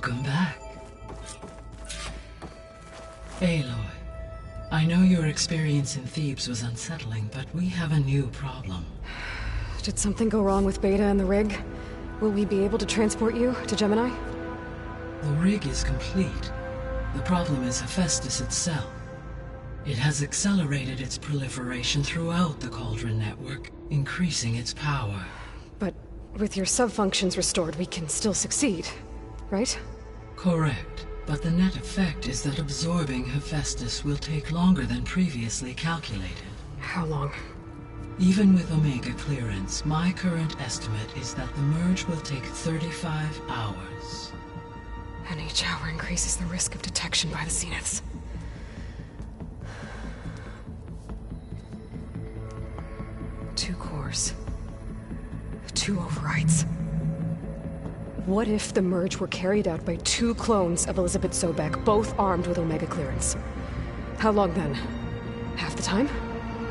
Welcome back. Aloy, I know your experience in Thebes was unsettling, but we have a new problem. Did something go wrong with Beta and the rig? Will we be able to transport you to Gemini? The rig is complete. The problem is Hephaestus itself. It has accelerated its proliferation throughout the Cauldron network, increasing its power. But with your sub-functions restored, we can still succeed, right? Correct, but the net effect is that absorbing Hephaestus will take longer than previously calculated. How long? Even with Omega clearance, my current estimate is that the merge will take 35 hours. And each hour increases the risk of detection by the Zeniths. Two cores. Two overrides. What if the merge were carried out by two clones of Elizabeth Sobek, both armed with Omega clearance? How long then? Half the time?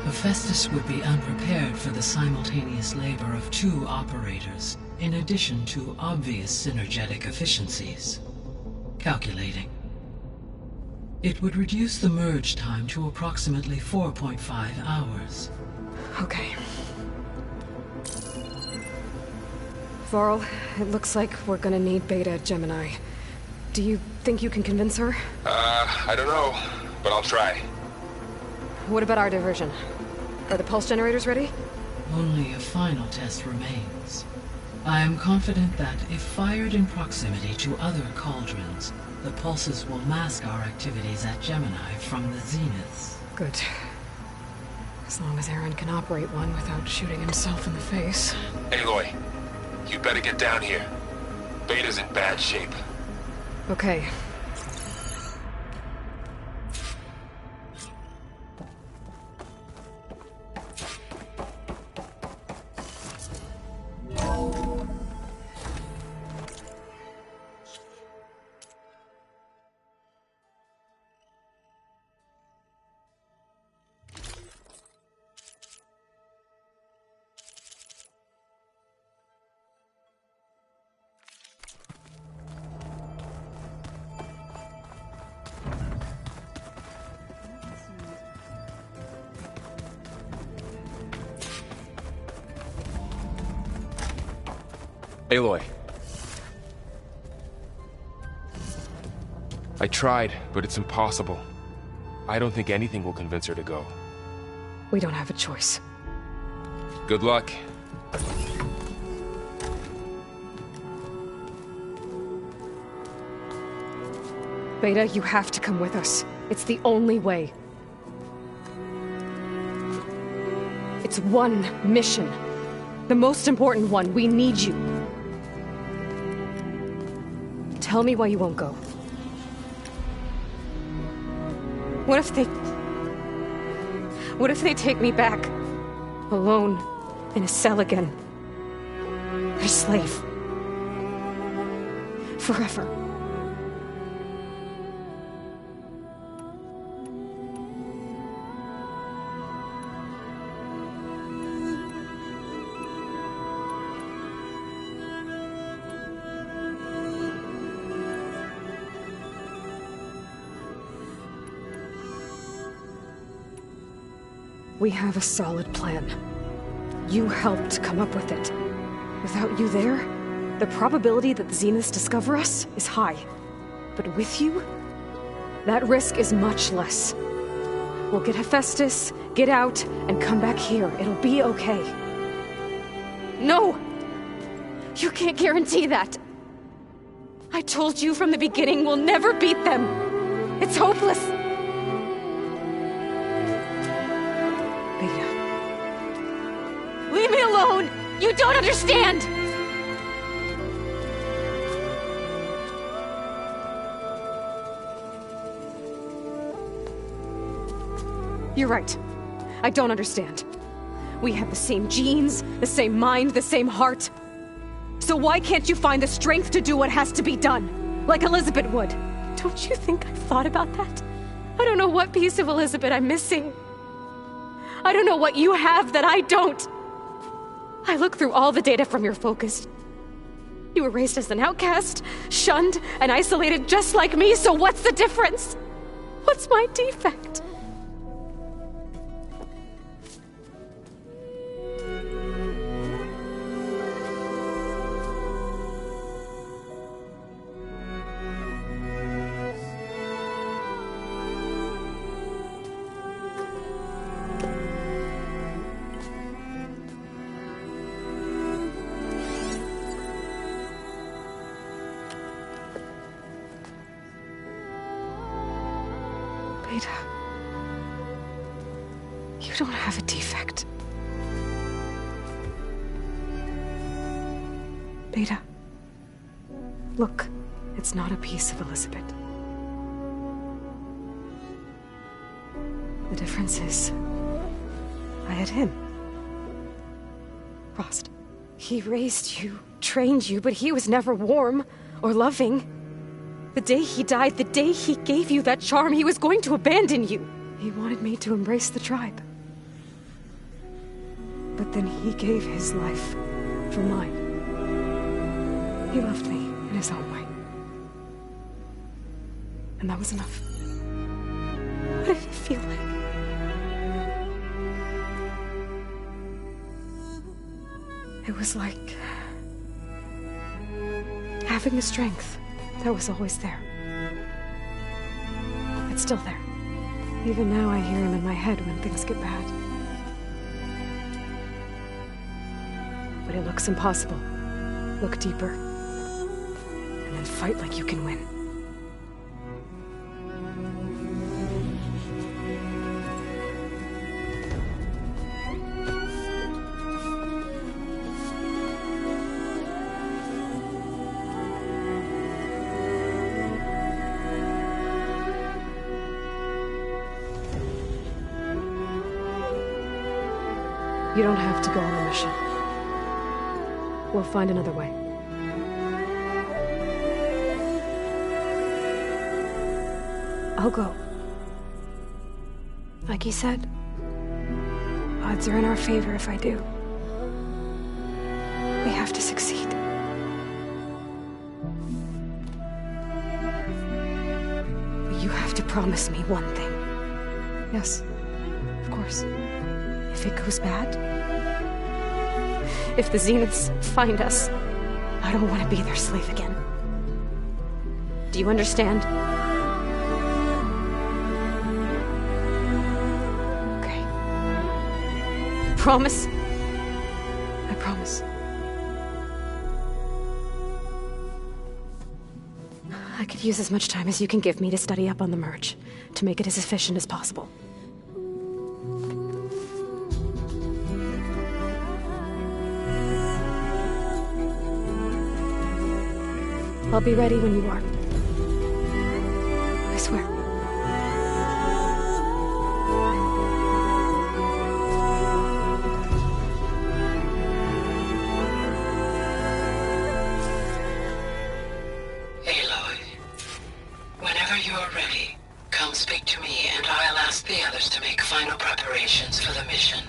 Hephaestus would be unprepared for the simultaneous labor of two operators, in addition to obvious synergetic efficiencies. Calculating. It would reduce the merge time to approximately 4.5 hours. Okay. Varl, it looks like we're gonna need Beta at Gemini. Do you think you can convince her? I don't know, but I'll try. What about our diversion? Are the pulse generators ready? Only a final test remains. I am confident that if fired in proximity to other cauldrons, the pulses will mask our activities at Gemini from the Zeniths. Good. As long as Aaron can operate one without shooting himself in the face. Aloy, you better get down here. Beta's in bad shape. Okay. Aloy. I tried, but it's impossible. I don't think anything will convince her to go. We don't have a choice. Good luck. Beta, you have to come with us. It's the only way. It's one mission. The most important one. We need you. Tell me why you won't go. What if they take me back? Alone, in a cell again. A slave. Forever. We have a solid plan. You helped come up with it. Without you there, the probability that the Zeniths discover us is high. But with you, that risk is much less. We'll get Hephaestus, get out, and come back here. It'll be okay. No! You can't guarantee that! I told you from the beginning we'll never beat them! It's hopeless! Leave me alone! You don't understand! You're right. I don't understand. We have the same genes, the same mind, the same heart. So why can't you find the strength to do what has to be done? Like Elizabeth would. Don't you think I've thought about that? I don't know what piece of Elizabeth I'm missing. I don't know what you have that I don't. I look through all the data from your focus. You were raised as an outcast, shunned, and isolated just like me, so what's the difference? What's my defect? Beta, you don't have a defect. Beta, look, it's not a piece of Elizabeth. The difference is, I had him. Frost. He raised you, trained you, but he was never warm or loving. The day he died, the day he gave you that charm, he was going to abandon you. He wanted me to embrace the tribe. But then he gave his life for mine. He loved me in his own way. And that was enough. What did it feel like? It was like having the strength that was always there. It's still there. Even now I hear him in my head when things get bad. But it looks impossible. Look deeper. And then fight like you can win. You don't have to go on the mission. We'll find another way. I'll go. Like you said, odds are in our favor if I do. We have to succeed. But you have to promise me one thing. Yes, of course. If it goes bad, if the Zeniths find us, I don't want to be their slave again. Do you understand? Okay. Promise? I promise. I could use as much time as you can give me to study up on the merge, to make it as efficient as possible. I'll be ready when you are. I swear. Aloy, whenever you're ready, come speak to me and I'll ask the others to make final preparations for the mission.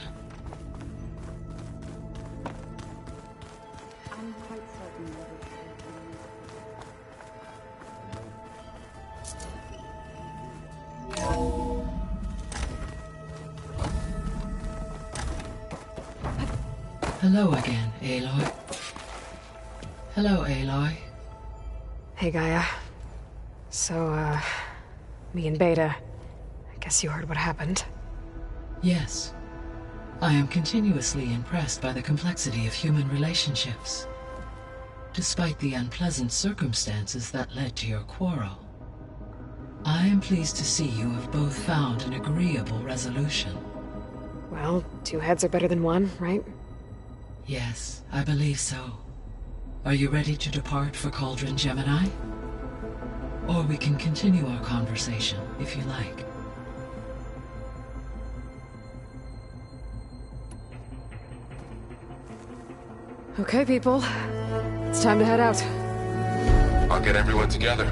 Hello again, Aloy. Hello, Aloy. Hey, Gaia. So, me and Beta, I guess you heard what happened. Yes. I am continuously impressed by the complexity of human relationships. Despite the unpleasant circumstances that led to your quarrel, I am pleased to see you have both found an agreeable resolution. Well, two heads are better than one, right? Yes, I believe so. Are you ready to depart for Cauldron Gemini? Or we can continue our conversation, if you like. Okay, people. It's time to head out. I'll get everyone together.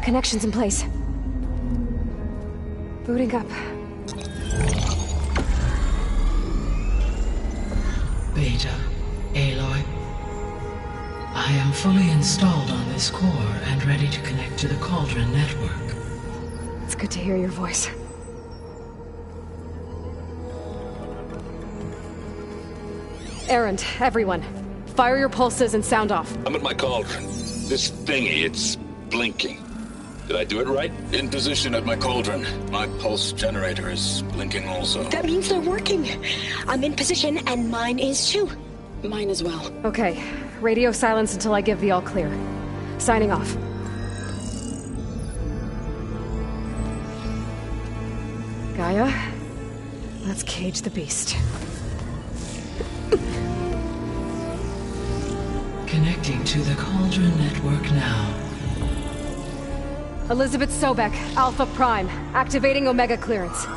Connection's in place. Booting up. Beta, Aloy. I am fully installed on this core and ready to connect to the Cauldron network. It's good to hear your voice. Errand, everyone. Fire your pulses and sound off. I'm at my cauldron. This thingy, it's blinking. Did I do it right? In position at my cauldron. My pulse generator is blinking also. That means they're working. I'm in position, and mine is too. Mine as well. Okay. Radio silence until I give the all clear. Signing off. Gaia, let's cage the beast. Connecting to the Cauldron network now. Elizabeth Sobek, Alpha Prime, activating Omega clearance.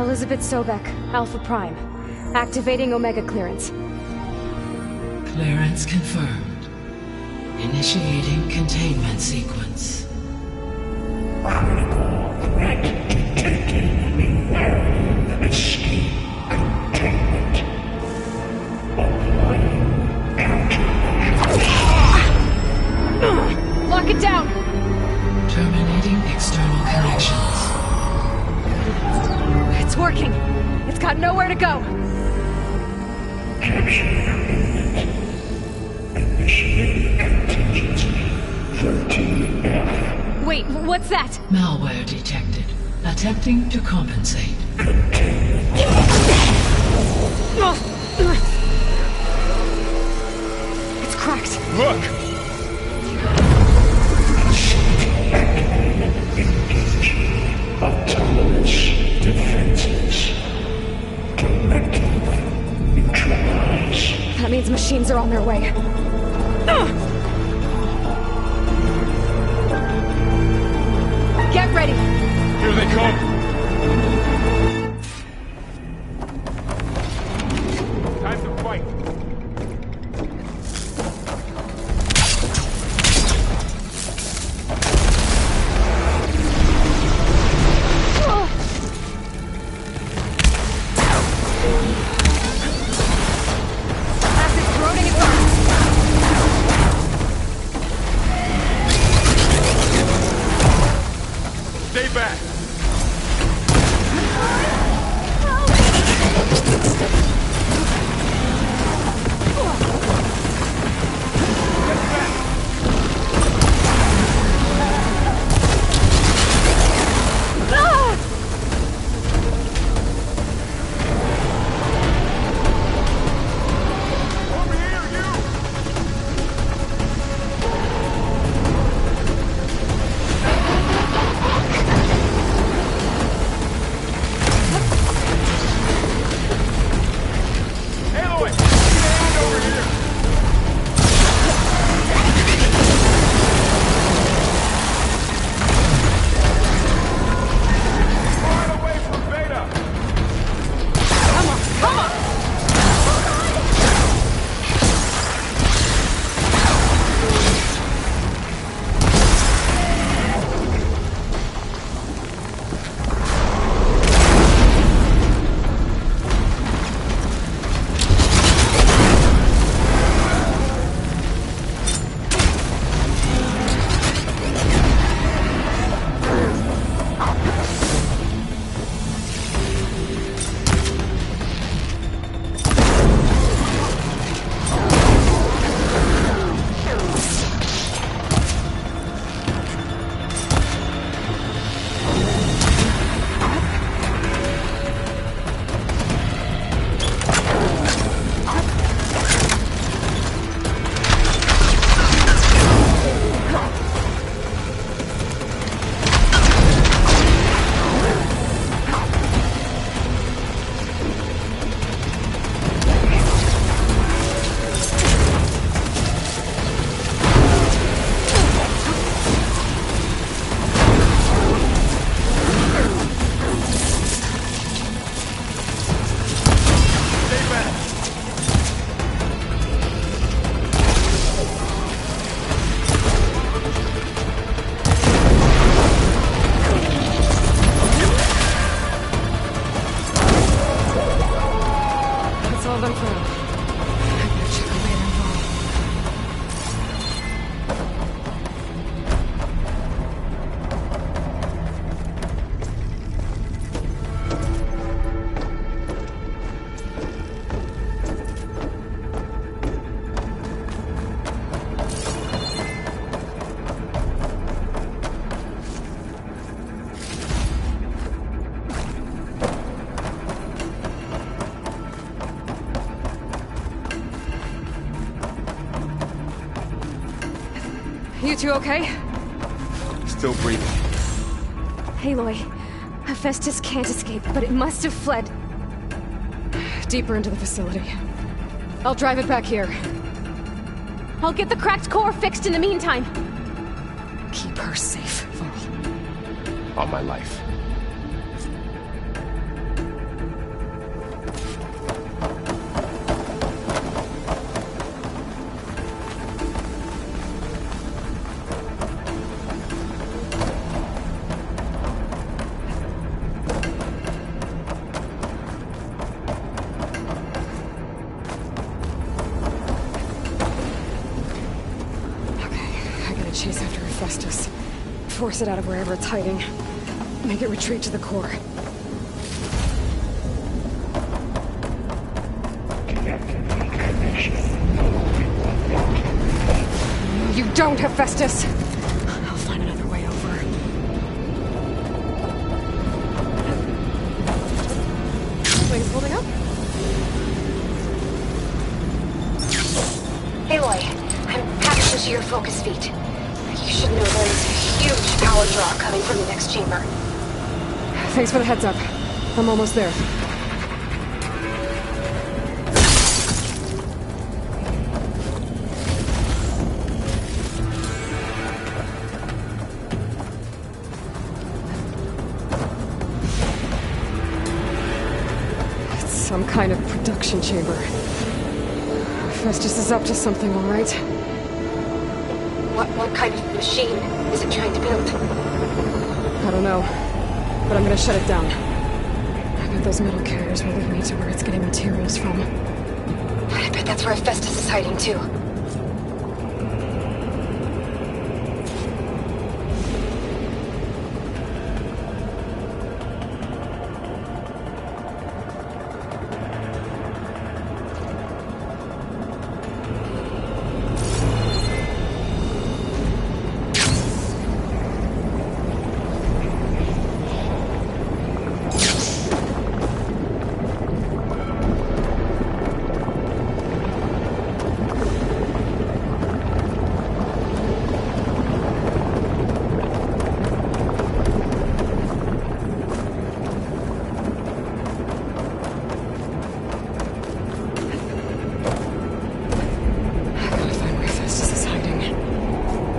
Elizabeth Sobek, Alpha Prime, activating Omega clearance. Clearance confirmed. Initiating containment sequence. Critical threat detected. Escape containment. Applying countermeasures. Lock it down! Terminating external connections. It's working. It's got nowhere to go. Capture imminent. Initiate contingency 13F. Wait, what's that? Malware detected. Attempting to compensate. It's cracked. Look! Engage. Autonomous defenses. Directive. Neutralize. That means machines are on their way. Get ready! Here they come! Time to fight! Acid's corroding at first. Stay back! Over here, you! two okay? Still breathing. Aloy, Hephaestus can't escape, but it must have fled deeper into the facility. I'll drive it back here. I'll get the cracked core fixed in the meantime. Keep her safe, Varl. On my life. Chase after Hephaestus. Force it out of wherever it's hiding. Make it retreat to the core. You don't, Hephaestus! I'll find another way over. Wings holding up? Aloy, I'm packed into your focus feet. You should know there's a huge power draw coming from the next chamber. Thanks for the heads up. I'm almost there. It's some kind of production chamber. Festus is up to something, all right? What kind of machine is it trying to build? I don't know, but I'm gonna shut it down. I bet those metal carriers will lead me to where it's getting materials from. I bet that's where Hephaestus is hiding too.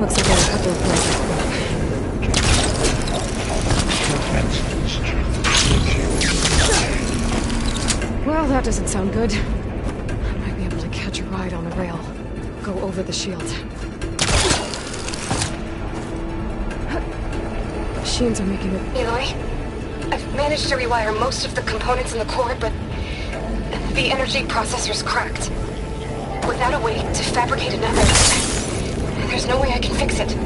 Looks like I have a couple of places. Well, that doesn't sound good. I might be able to catch a ride on the rail. Go over the shield. Machines are making it... Aloy, I've managed to rewire most of the components in the core, but the energy processor's cracked. Without a way to fabricate another, there's no way I can fix it.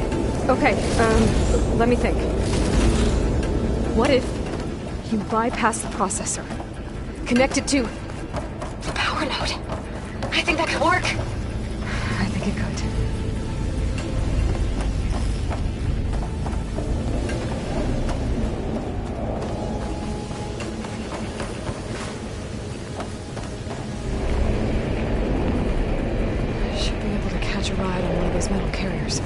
Okay, let me think. What if you bypass the processor? Connect it to... The power node. I think that could work. I think it could. Should be able to catch a ride on one of those metal carriers.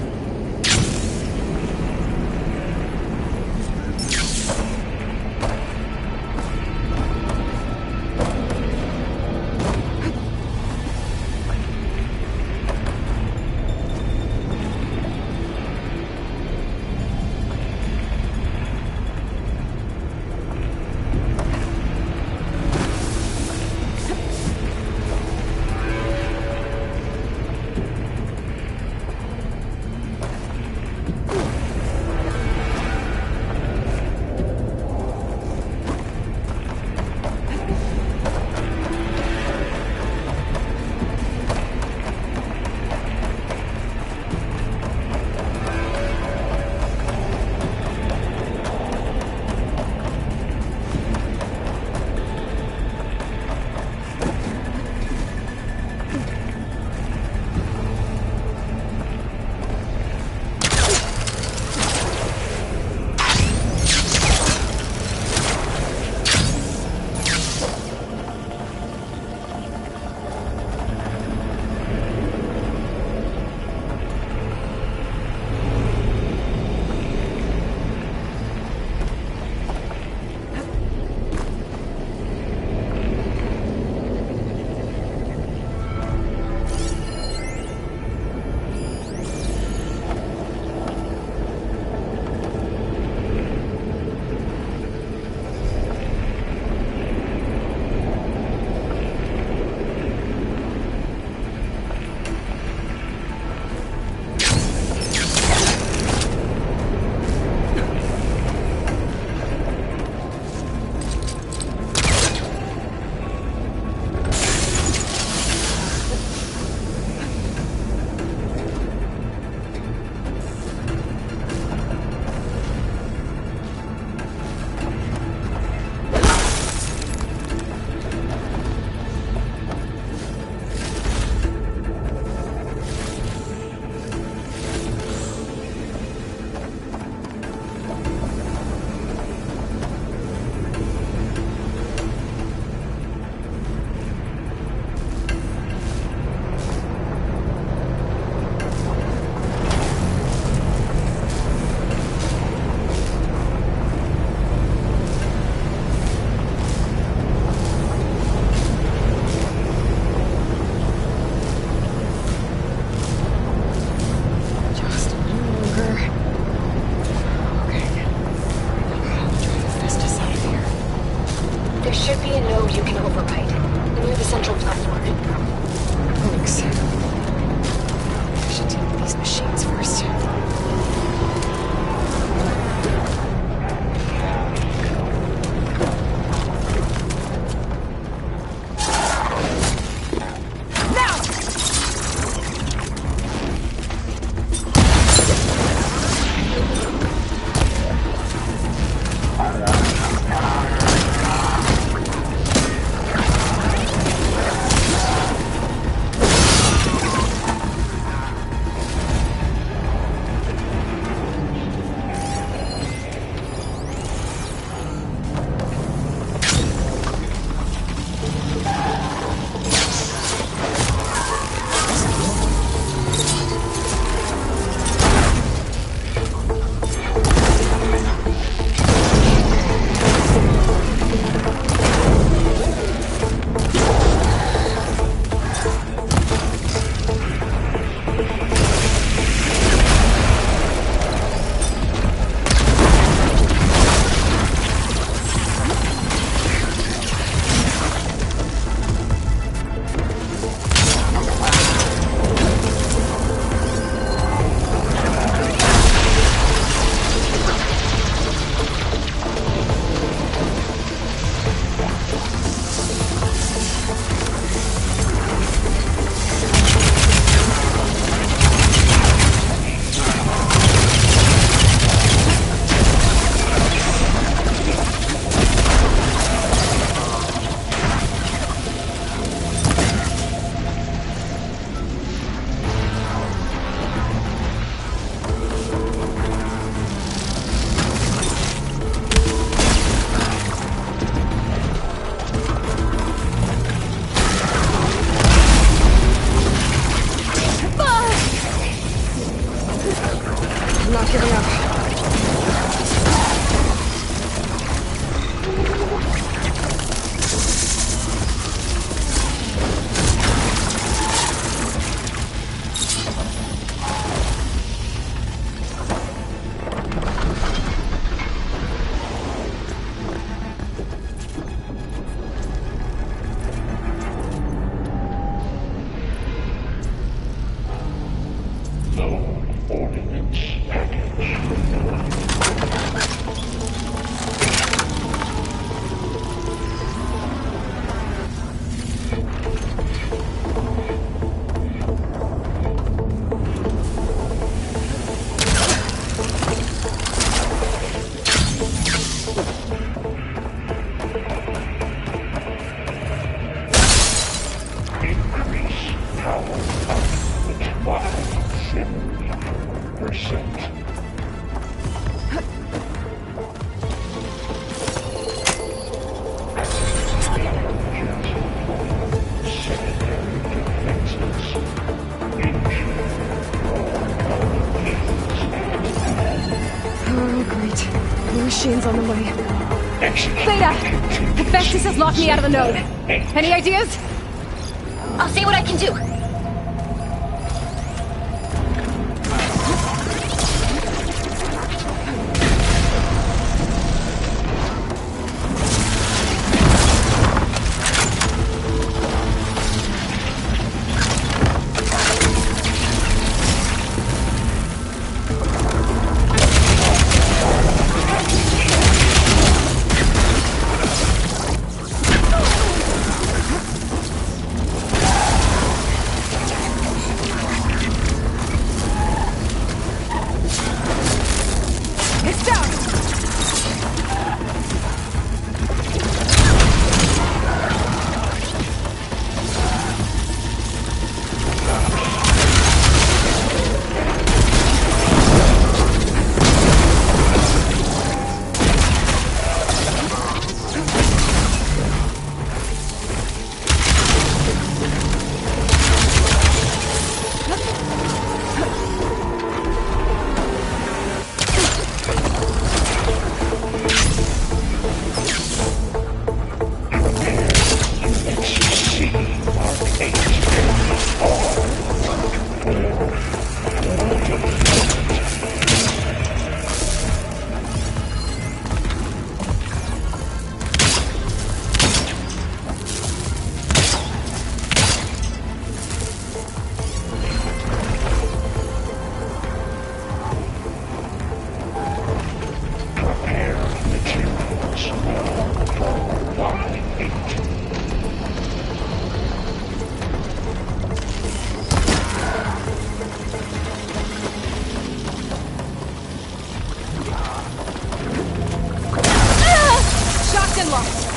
should be a node you can override, near the central platform. Thanks. I should deal with these machines first. Not giving up. No ordinance package. Increase power output by 70%. Secondary defenses. Oh, great. More machines on the way. Beta! Hephaestus has locked me out of the node. Any ideas? I'll see what I can do. Connection lost.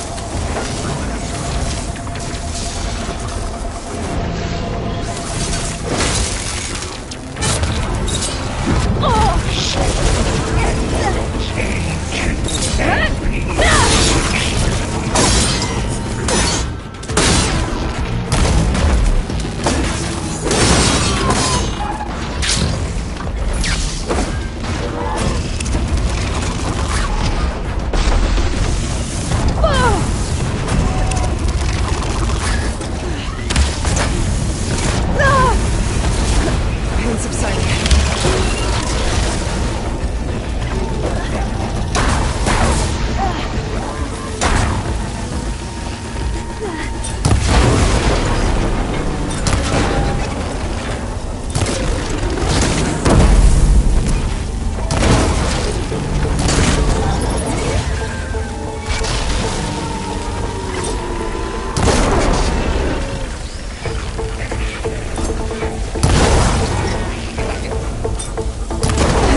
Pain subsiding.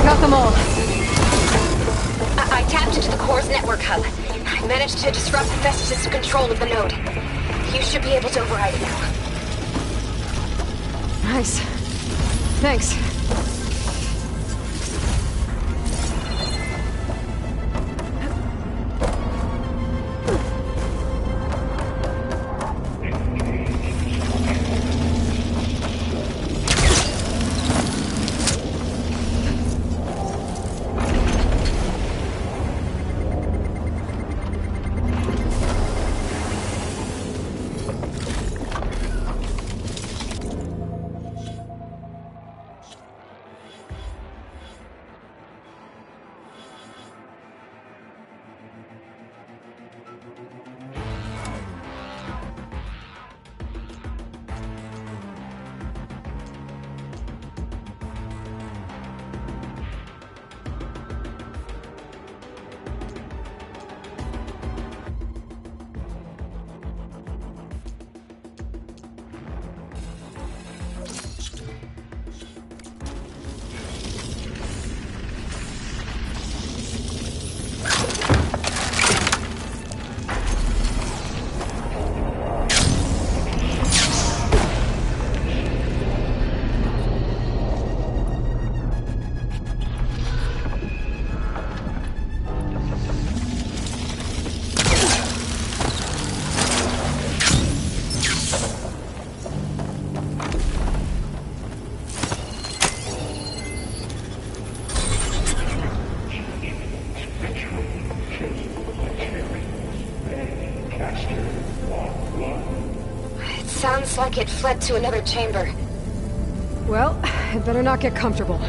Got them all. I tapped into the core's network hub. I managed to disrupt Festus' control of the node. You should be able to override it now. Nice. Thanks. Sounds like it fled to another chamber. Well, it better not get comfortable.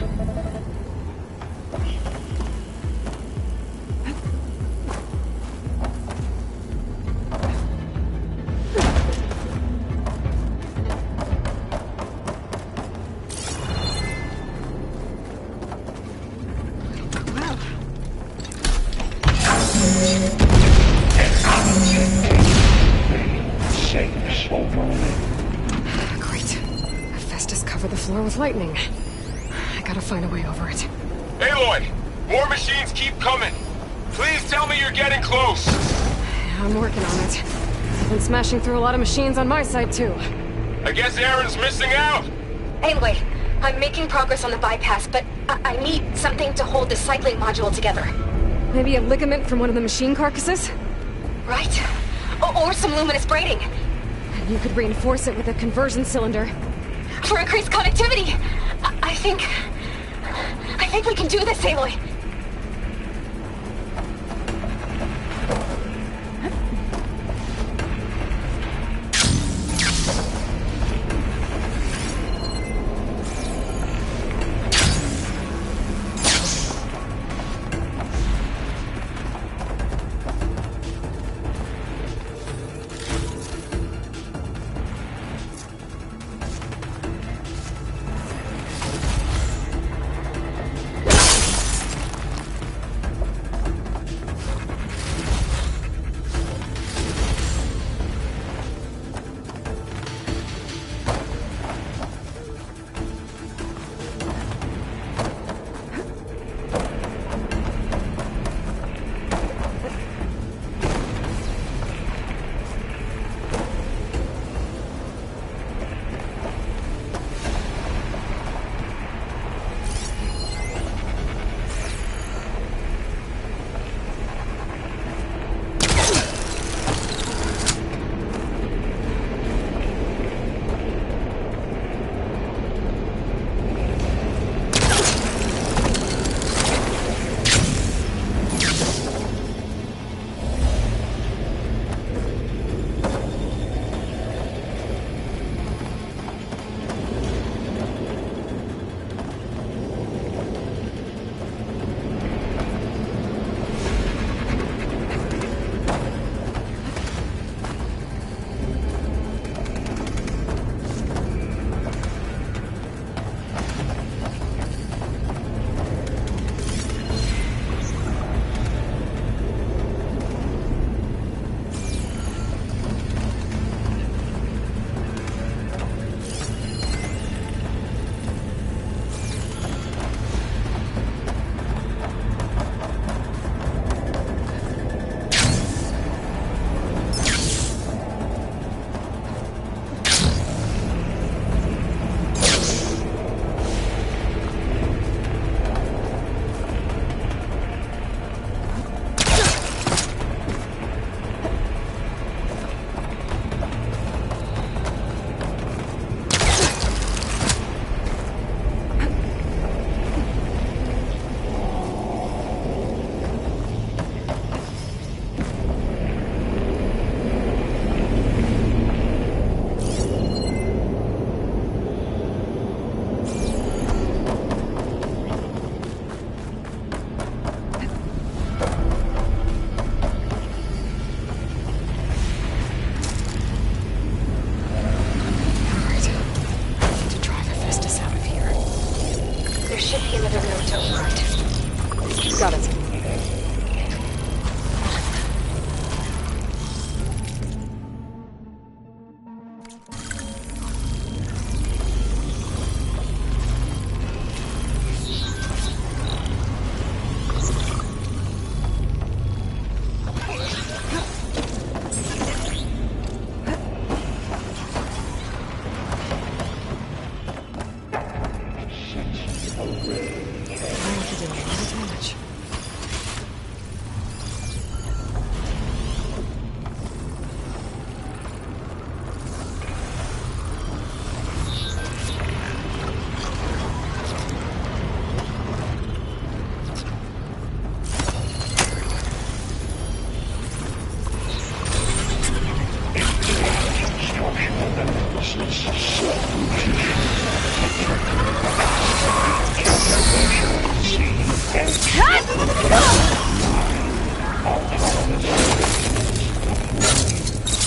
Great. Festus covered the floor with lightning. I gotta find a way over it. Aloy! More machines keep coming! Please tell me you're getting close! I'm working on it. I've been smashing through a lot of machines on my side, too. I guess Aaron's missing out! Anyway, I'm making progress on the bypass, but I need something to hold the cycling module together. Maybe a ligament from one of the machine carcasses? Right? Or some luminous braiding. You could reinforce it with a conversion cylinder. For increased connectivity! I think we can do this, Aloy.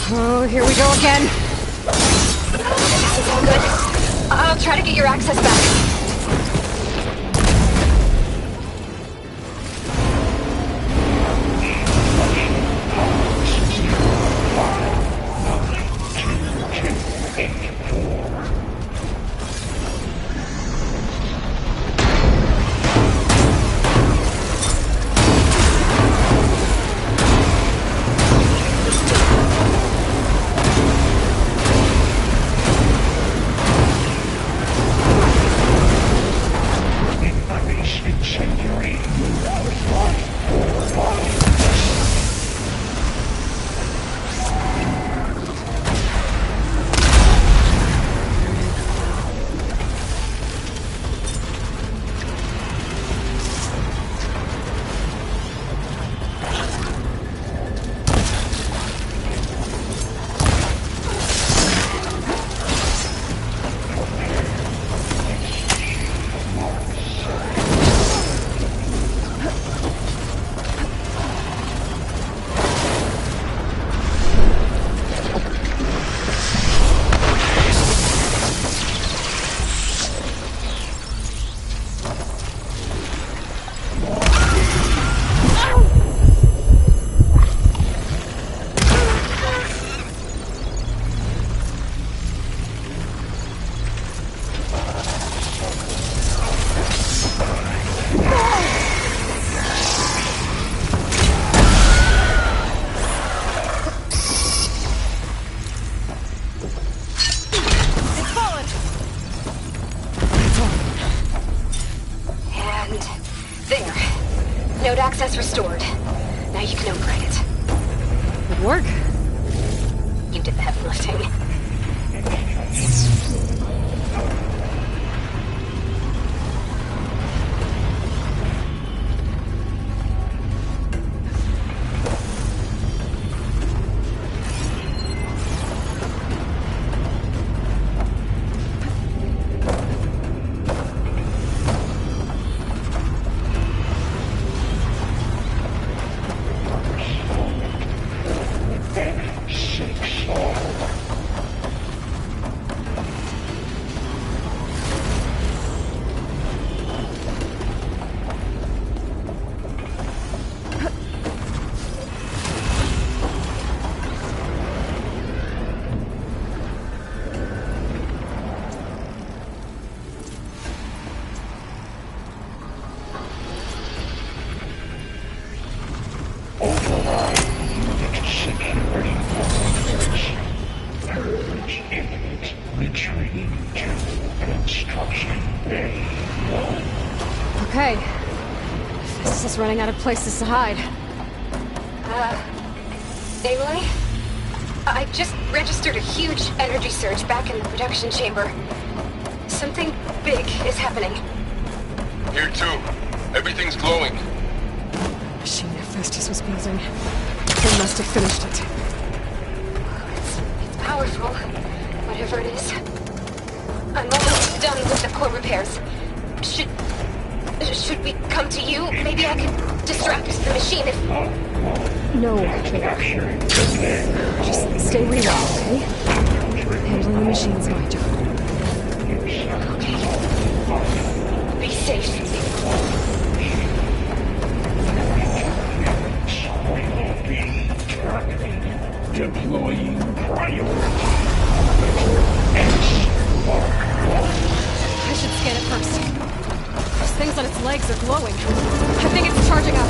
Oh, here we go again. This is all good. I'll try to get your access back. Node access restored. Now you can override it. Good work. You did the heavy lifting. Okay. This is running out of places to hide. Emily? I just registered a huge energy surge back in the production chamber. Something big is happening. Here too. Everything's glowing. The machine Hephaestus was building. They must have finished it. It's powerful, whatever it is. I'm almost done with the core repairs. Should we come to you? Maybe I could distract the machine if... No, Trigger. Just stay where you are, okay? Handling the machine's my job. Okay. Be safe. Deploying priority. I should scan it first. Those things on its legs are glowing. I think it's charging up.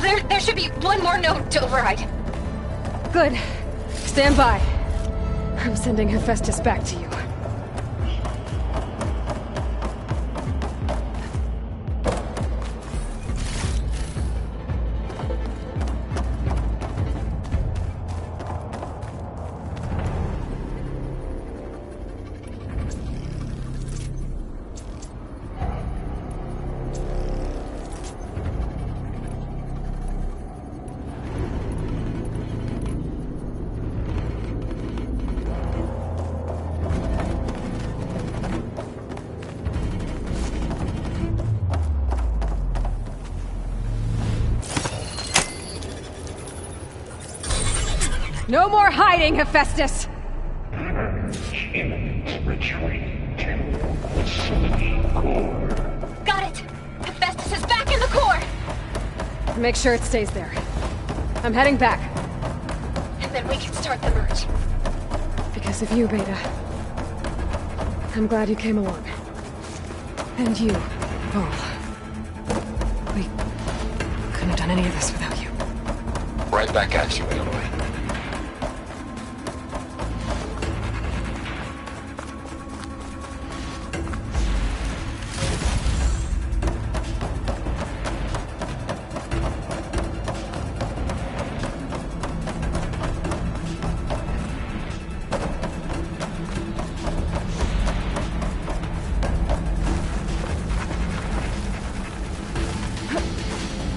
There should be one more node to override. Good. Stand by. I'm sending Hephaestus back to you. No more hiding, Hephaestus! Imminent retreat toward the city core. Got it! Hephaestus is back in the core! Make sure it stays there. I'm heading back. And then we can start the merge. Because of you, Beta. I'm glad you came along. And you, Paul. We couldn't have done any of this without you. Right back at you, Aloy.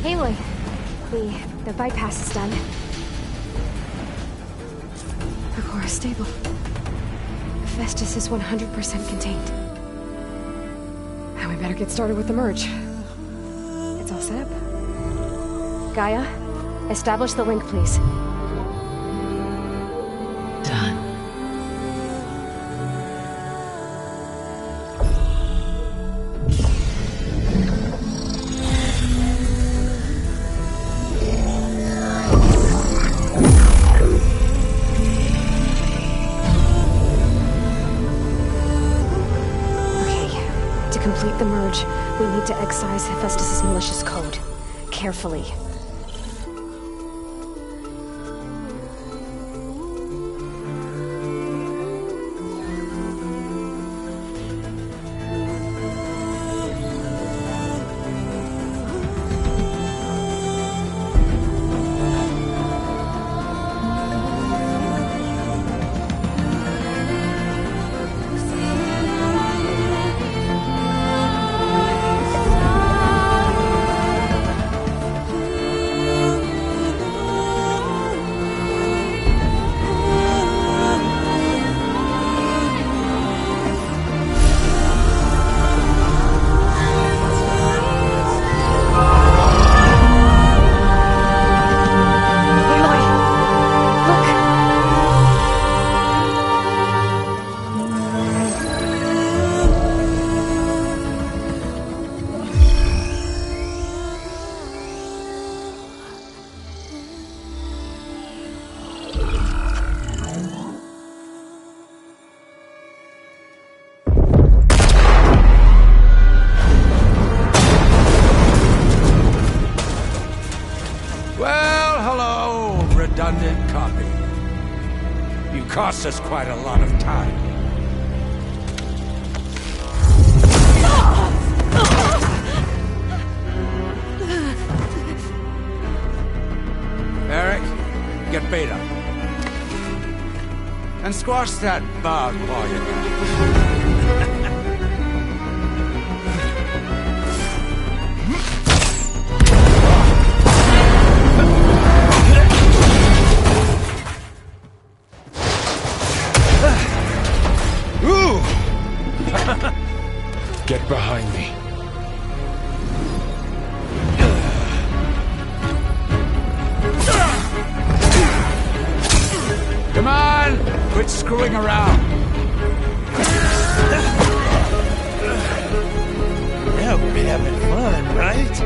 Aloy, the bypass is done. The core is stable. Hephaestus is 100% contained. And we better get started with the merge. It's all set up. Gaia, establish the link, please. Done. To complete the merge, we need to excise Hephaestus' malicious code. Carefully. Redundant copy. You cost us quite a lot of time. Eric, get Beta. And squash that bug while you're at it. Get behind me. Come on! Quit screwing around! Yeah, we're having fun, right?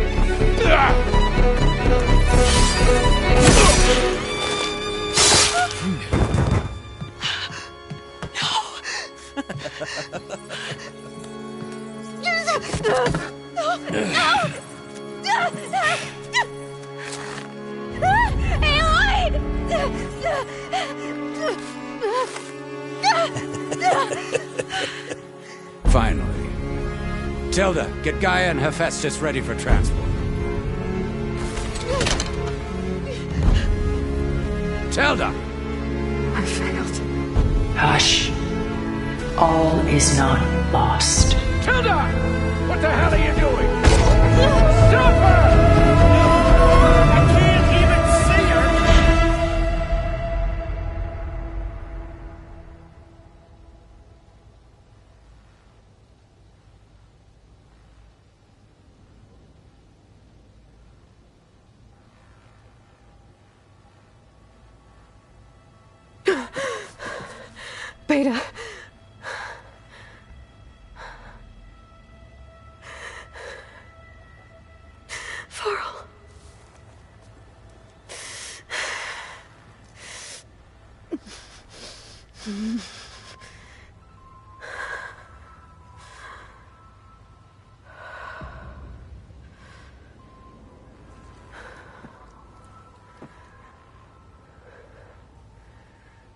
Finally. Tilda, get Gaia and Hephaestus ready for transport. Tilda! I failed. Hush. All is not lost. Tilda! What the hell are you doing? Stop her! I can't even see her! Beta. Farrell.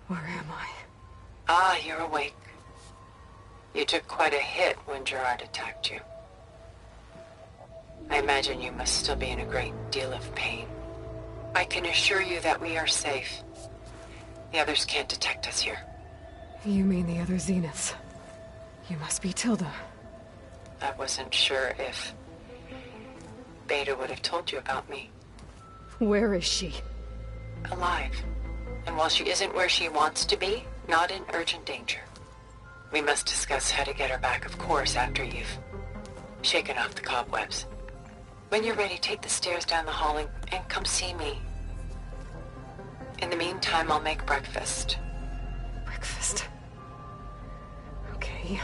Where am I? Ah, you're awake. You took quite a hit when Gerard attacked you. I imagine you must still be in a great deal of pain. I can assure you that we are safe. The others can't detect us here. You mean the other Zeniths? You must be Tilda. I wasn't sure if Beta would have told you about me. Where is she? Alive. And while she isn't where she wants to be, not in urgent danger. We must discuss how to get her back, of course, after you've shaken off the cobwebs. When you're ready, take the stairs down the hall and come see me. In the meantime, I'll make breakfast. Breakfast. Okay.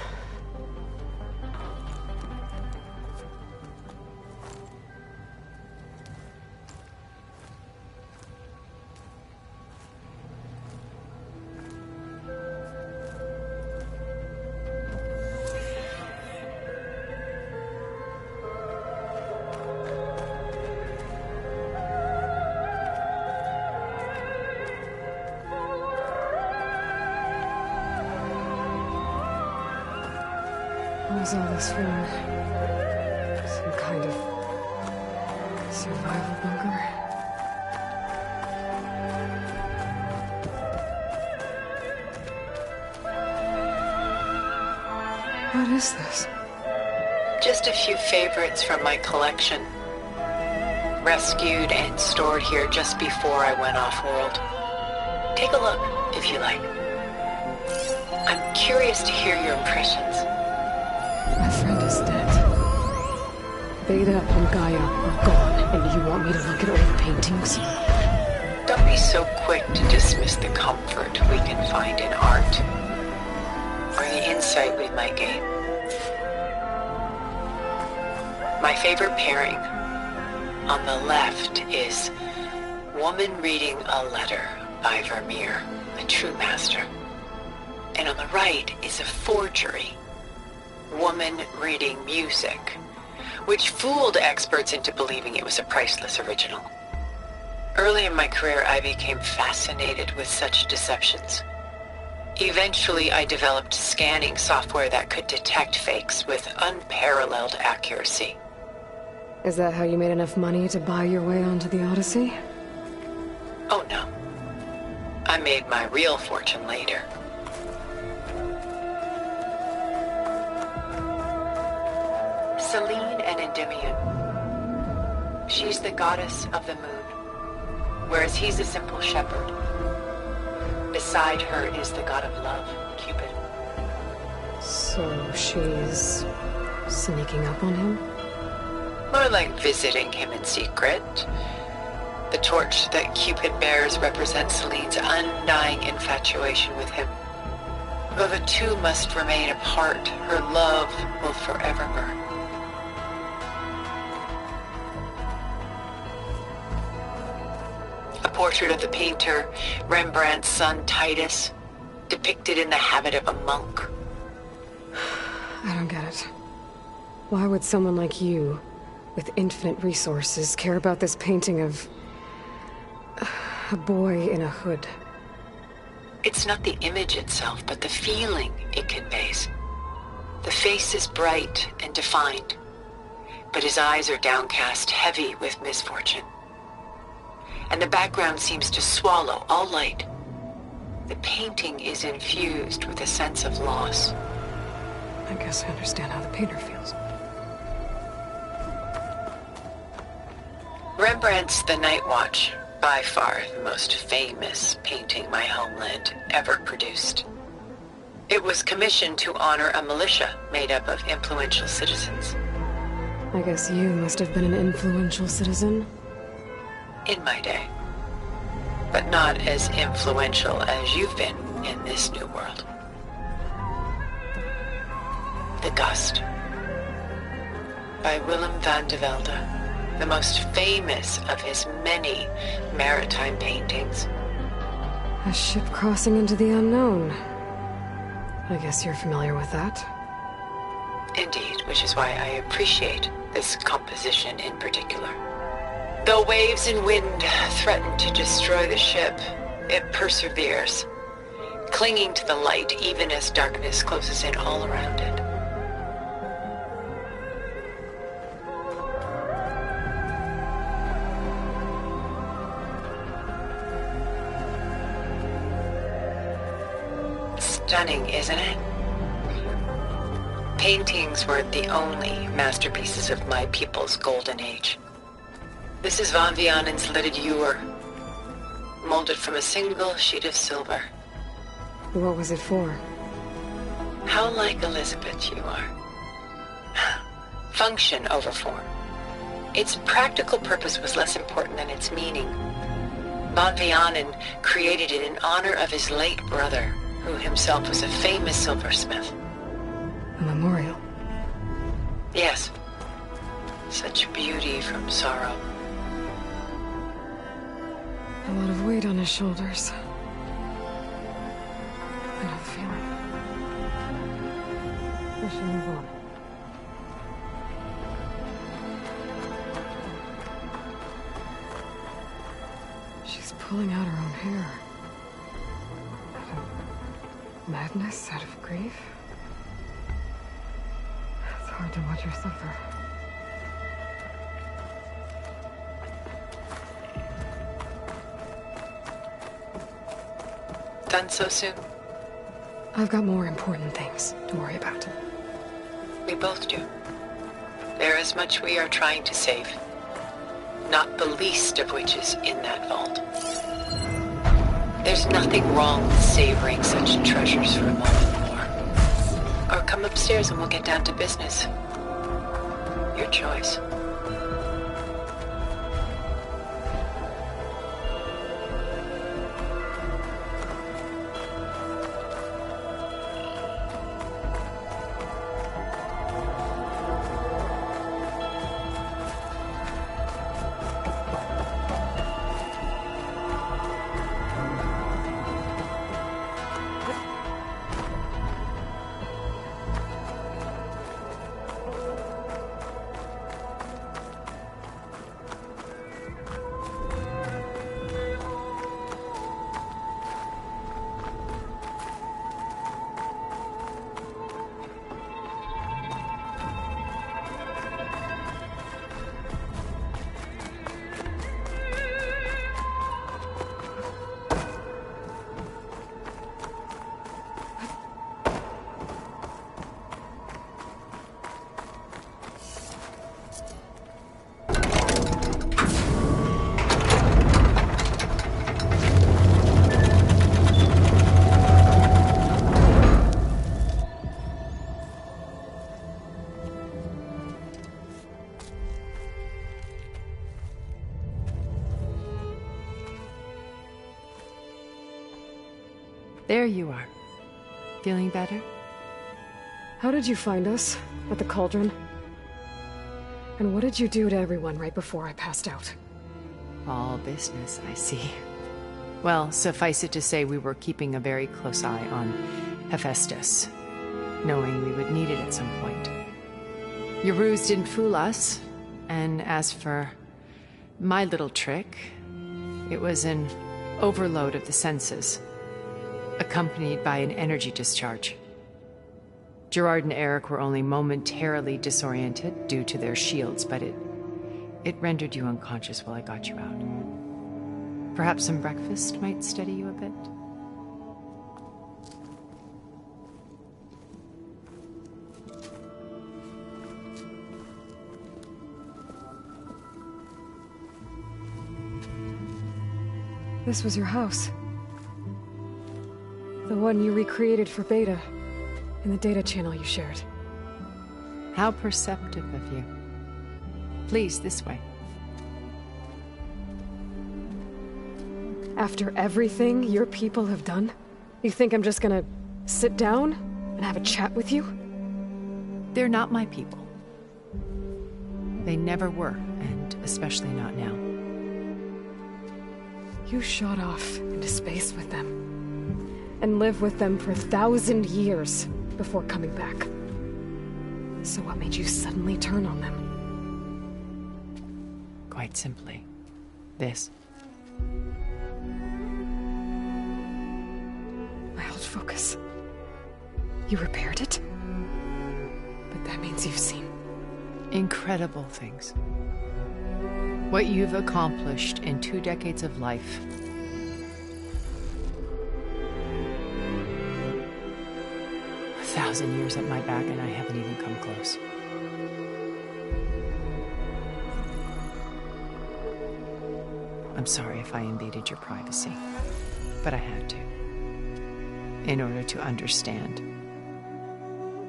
What was all this for? Some kind of survival bunker? What is this? Just a few favorites from my collection. Rescued and stored here just before I went off-world. Take a look, if you like. I'm curious to hear your impressions. My friend is dead. Beta and Gaia are gone, and you want me to look at old paintings? Don't be so quick to dismiss the comfort we can find in art, or the insight we might gain. My favorite pairing on the left is Woman Reading a Letter by Vermeer, a true master. And on the right is a forgery, Woman Reading Music, which fooled experts into believing it was a priceless original. Early in my career, I became fascinated with such deceptions. Eventually, I developed scanning software that could detect fakes with unparalleled accuracy. Is that how you made enough money to buy your way onto the Odyssey? Oh no. I made my real fortune later. Selene and Endymion. She's the goddess of the moon, whereas he's a simple shepherd. Beside her is the god of love, Cupid. So she's sneaking up on him? More like visiting him in secret. The torch that Cupid bears represents Selene's undying infatuation with him. Though the two must remain apart, her love will forever burn. A portrait of the painter, Rembrandt's son Titus, depicted in the habit of a monk. I don't get it. Why would someone like you, with infinite resources, care about this painting of a boy in a hood? It's not the image itself, but the feeling it conveys. The face is bright and defined, but his eyes are downcast, heavy with misfortune. And the background seems to swallow all light. The painting is infused with a sense of loss. I guess I understand how the painter feels. Rembrandt's The Night Watch, by far the most famous painting my homeland ever produced. It was commissioned to honor a militia made up of influential citizens. I guess you must have been an influential citizen. In my day. But not as influential as you've been in this new world. The Gust, by Willem van de Velde, the most famous of his many maritime paintings. A ship crossing into the unknown. I guess you're familiar with that. Indeed, which is why I appreciate this composition in particular. Though waves and wind threaten to destroy the ship, it perseveres, clinging to the light even as darkness closes in all around it. Stunning, isn't it? Paintings weren't the only masterpieces of my people's golden age. This is Van Vianen's lidded ewer, molded from a single sheet of silver. What was it for? How like Elizabeth you are. Function over form. Its practical purpose was less important than its meaning. Van Vianen created it in honor of his late brother, who himself was a famous silversmith. A memorial? Yes. Such beauty from sorrow. A lot of weight on his shoulders. I know the feeling. I should move on. She's pulling out her own hair. Out of madness, out of grief. It's hard to watch her suffer. Done so soon? I've got more important things to worry about. We both do. There is much we are trying to save. Not the least of which is in that vault. There's nothing wrong with savoring such treasures for a moment more. Or come upstairs and we'll get down to business. Your choice. There you are. Feeling better? How did you find us? At the cauldron? And what did you do to everyone right before I passed out? All business, I see. Well, suffice it to say we were keeping a very close eye on Hephaestus, knowing we would need it at some point. Your ruse didn't fool us, and as for my little trick, it was an overload of the senses. accompanied by an energy discharge. Gerard and Eric were only momentarily disoriented due to their shields, but it rendered you unconscious while I got you out. Perhaps some breakfast might steady you a bit? This was your house. The one you recreated for Beta, in the data channel you shared. How perceptive of you. Please, this way. After everything your people have done, you think I'm just gonna sit down and have a chat with you? They're not my people. They never were, and especially not now. You shot off into space with them, and lived with them for 1,000 years before coming back. So what made you suddenly turn on them? Quite simply, this. My old focus. You repaired it? But that means you've seen... incredible things. What you've accomplished in 2 decades of life. A 1,000 years at my back and I haven't even come close. I'm sorry if I invaded your privacy, but I had to. In order to understand.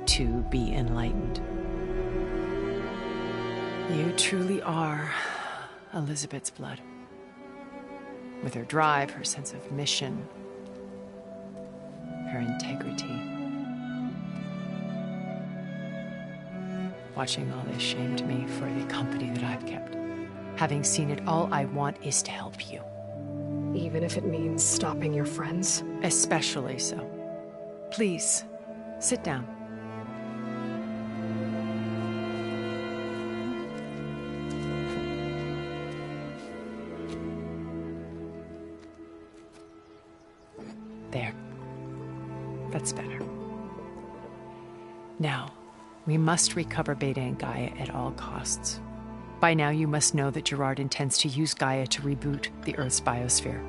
To be enlightened. You truly are Elizabeth's blood. With her drive, her sense of mission, her integrity. Watching all this shamed me for the company that I've kept. Having seen it, all I want is to help you. Even if it means stopping your friends? Especially so. Please, sit down. There. That's better. Now, we must recover Beta and Gaia at all costs. By now, you must know that Gerard intends to use Gaia to reboot the Earth's biosphere.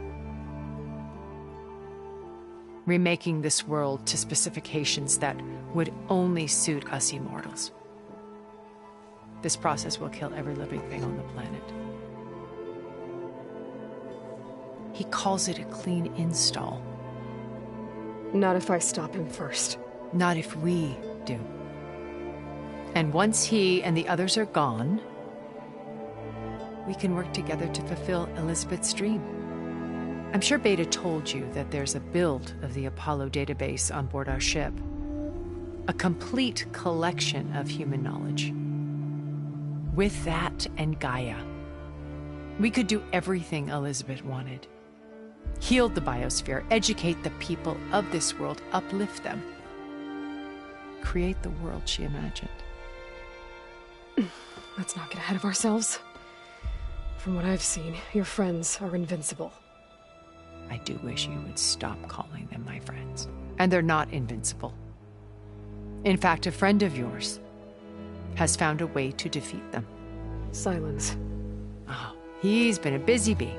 Remaking this world to specifications that would only suit us immortals. This process will kill every living thing on the planet. He calls it a clean install. Not if I stop him first. Not if we do. And once he and the others are gone, we can work together to fulfill Elizabeth's dream. I'm sure Beta told you that there's a build of the Apollo database on board our ship. A complete collection of human knowledge. With that and Gaia, we could do everything Elizabeth wanted. Heal the biosphere, educate the people of this world, uplift them. Create the world she imagined. Let's not get ahead of ourselves. From what I've seen, your friends are invincible. I do wish you would stop calling them my friends. And they're not invincible. In fact, a friend of yours has found a way to defeat them. Silence. Oh, he's been a busy bee,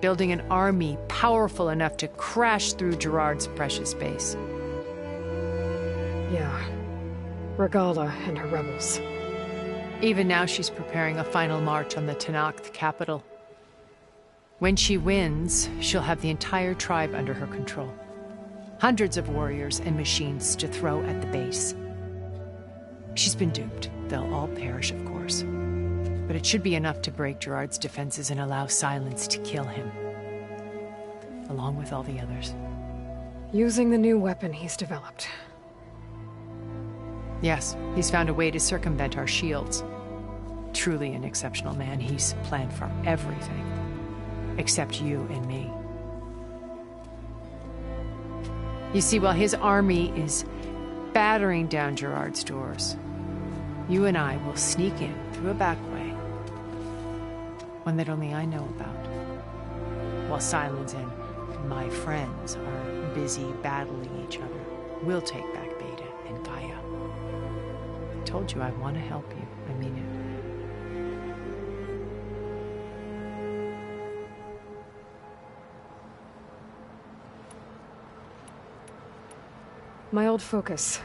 building an army powerful enough to crash through Gerard's precious base. Yeah. Regala and her rebels. Even now she's preparing a final march on the Tenakth capital. When she wins, she'll have the entire tribe under her control. Hundreds of warriors and machines to throw at the base. She's been duped. They'll all perish, of course. But it should be enough to break Gerard's defenses and allow Silence to kill him. Along with all the others. Using the new weapon he's developed. Yes, he's found a way to circumvent our shields. Truly an exceptional man. He's planned for everything. Except you and me. You see, while his army is battering down Gerard's doors, you and I will sneak in through a back way. One that only I know about. While Silence and my friends are busy battling each other, we'll take back Beta and Gaia. I told you I want to help you. I mean it. My old focus.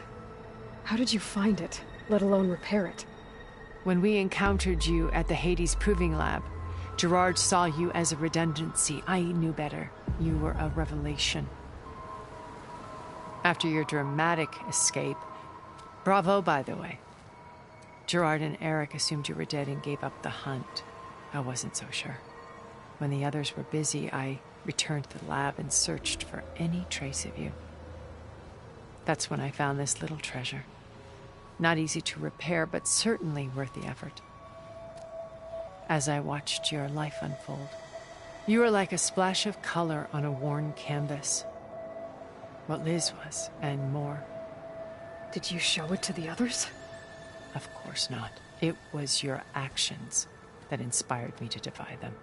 How did you find it, let alone repair it? When we encountered you at the Hades Proving Lab, Gerard saw you as a redundancy. I knew better. You were a revelation. After your dramatic escape, bravo, by the way. Gerard and Eric assumed you were dead and gave up the hunt. I wasn't so sure. When the others were busy, I returned to the lab and searched for any trace of you. That's when I found this little treasure. Not easy to repair, but certainly worth the effort. As I watched your life unfold, you were like a splash of color on a worn canvas. What Liz was, and more. Did you show it to the others? Of course not. It was your actions that inspired me to defy them.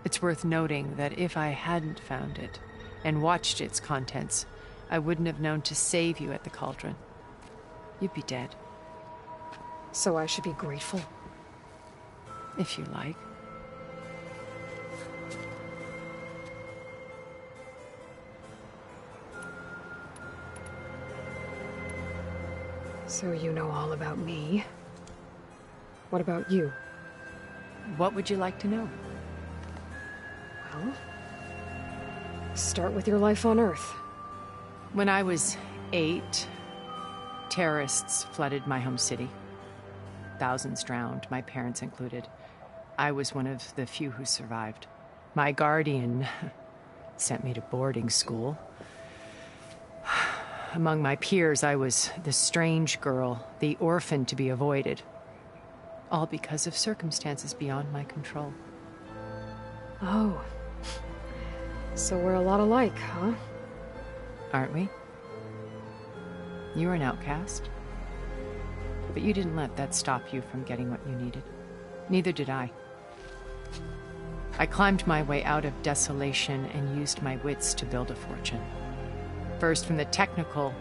It's worth noting that if I hadn't found it and watched its contents, I wouldn't have known to save you at the cauldron. You'd be dead. So I should be grateful? If you like. So you know all about me. What about you? What would you like to know? Well, start with your life on Earth. When I was 8, terrorists flooded my home city. Thousands drowned, my parents included. I was one of the few who survived. My guardian sent me to boarding school. Among my peers, I was the strange girl, the orphan to be avoided. All because of circumstances beyond my control. Oh. So we're a lot alike, huh? Aren't we? You were an outcast. But you didn't let that stop you from getting what you needed. Neither did I. I climbed my way out of desolation and used my wits to build a fortune. First from the technical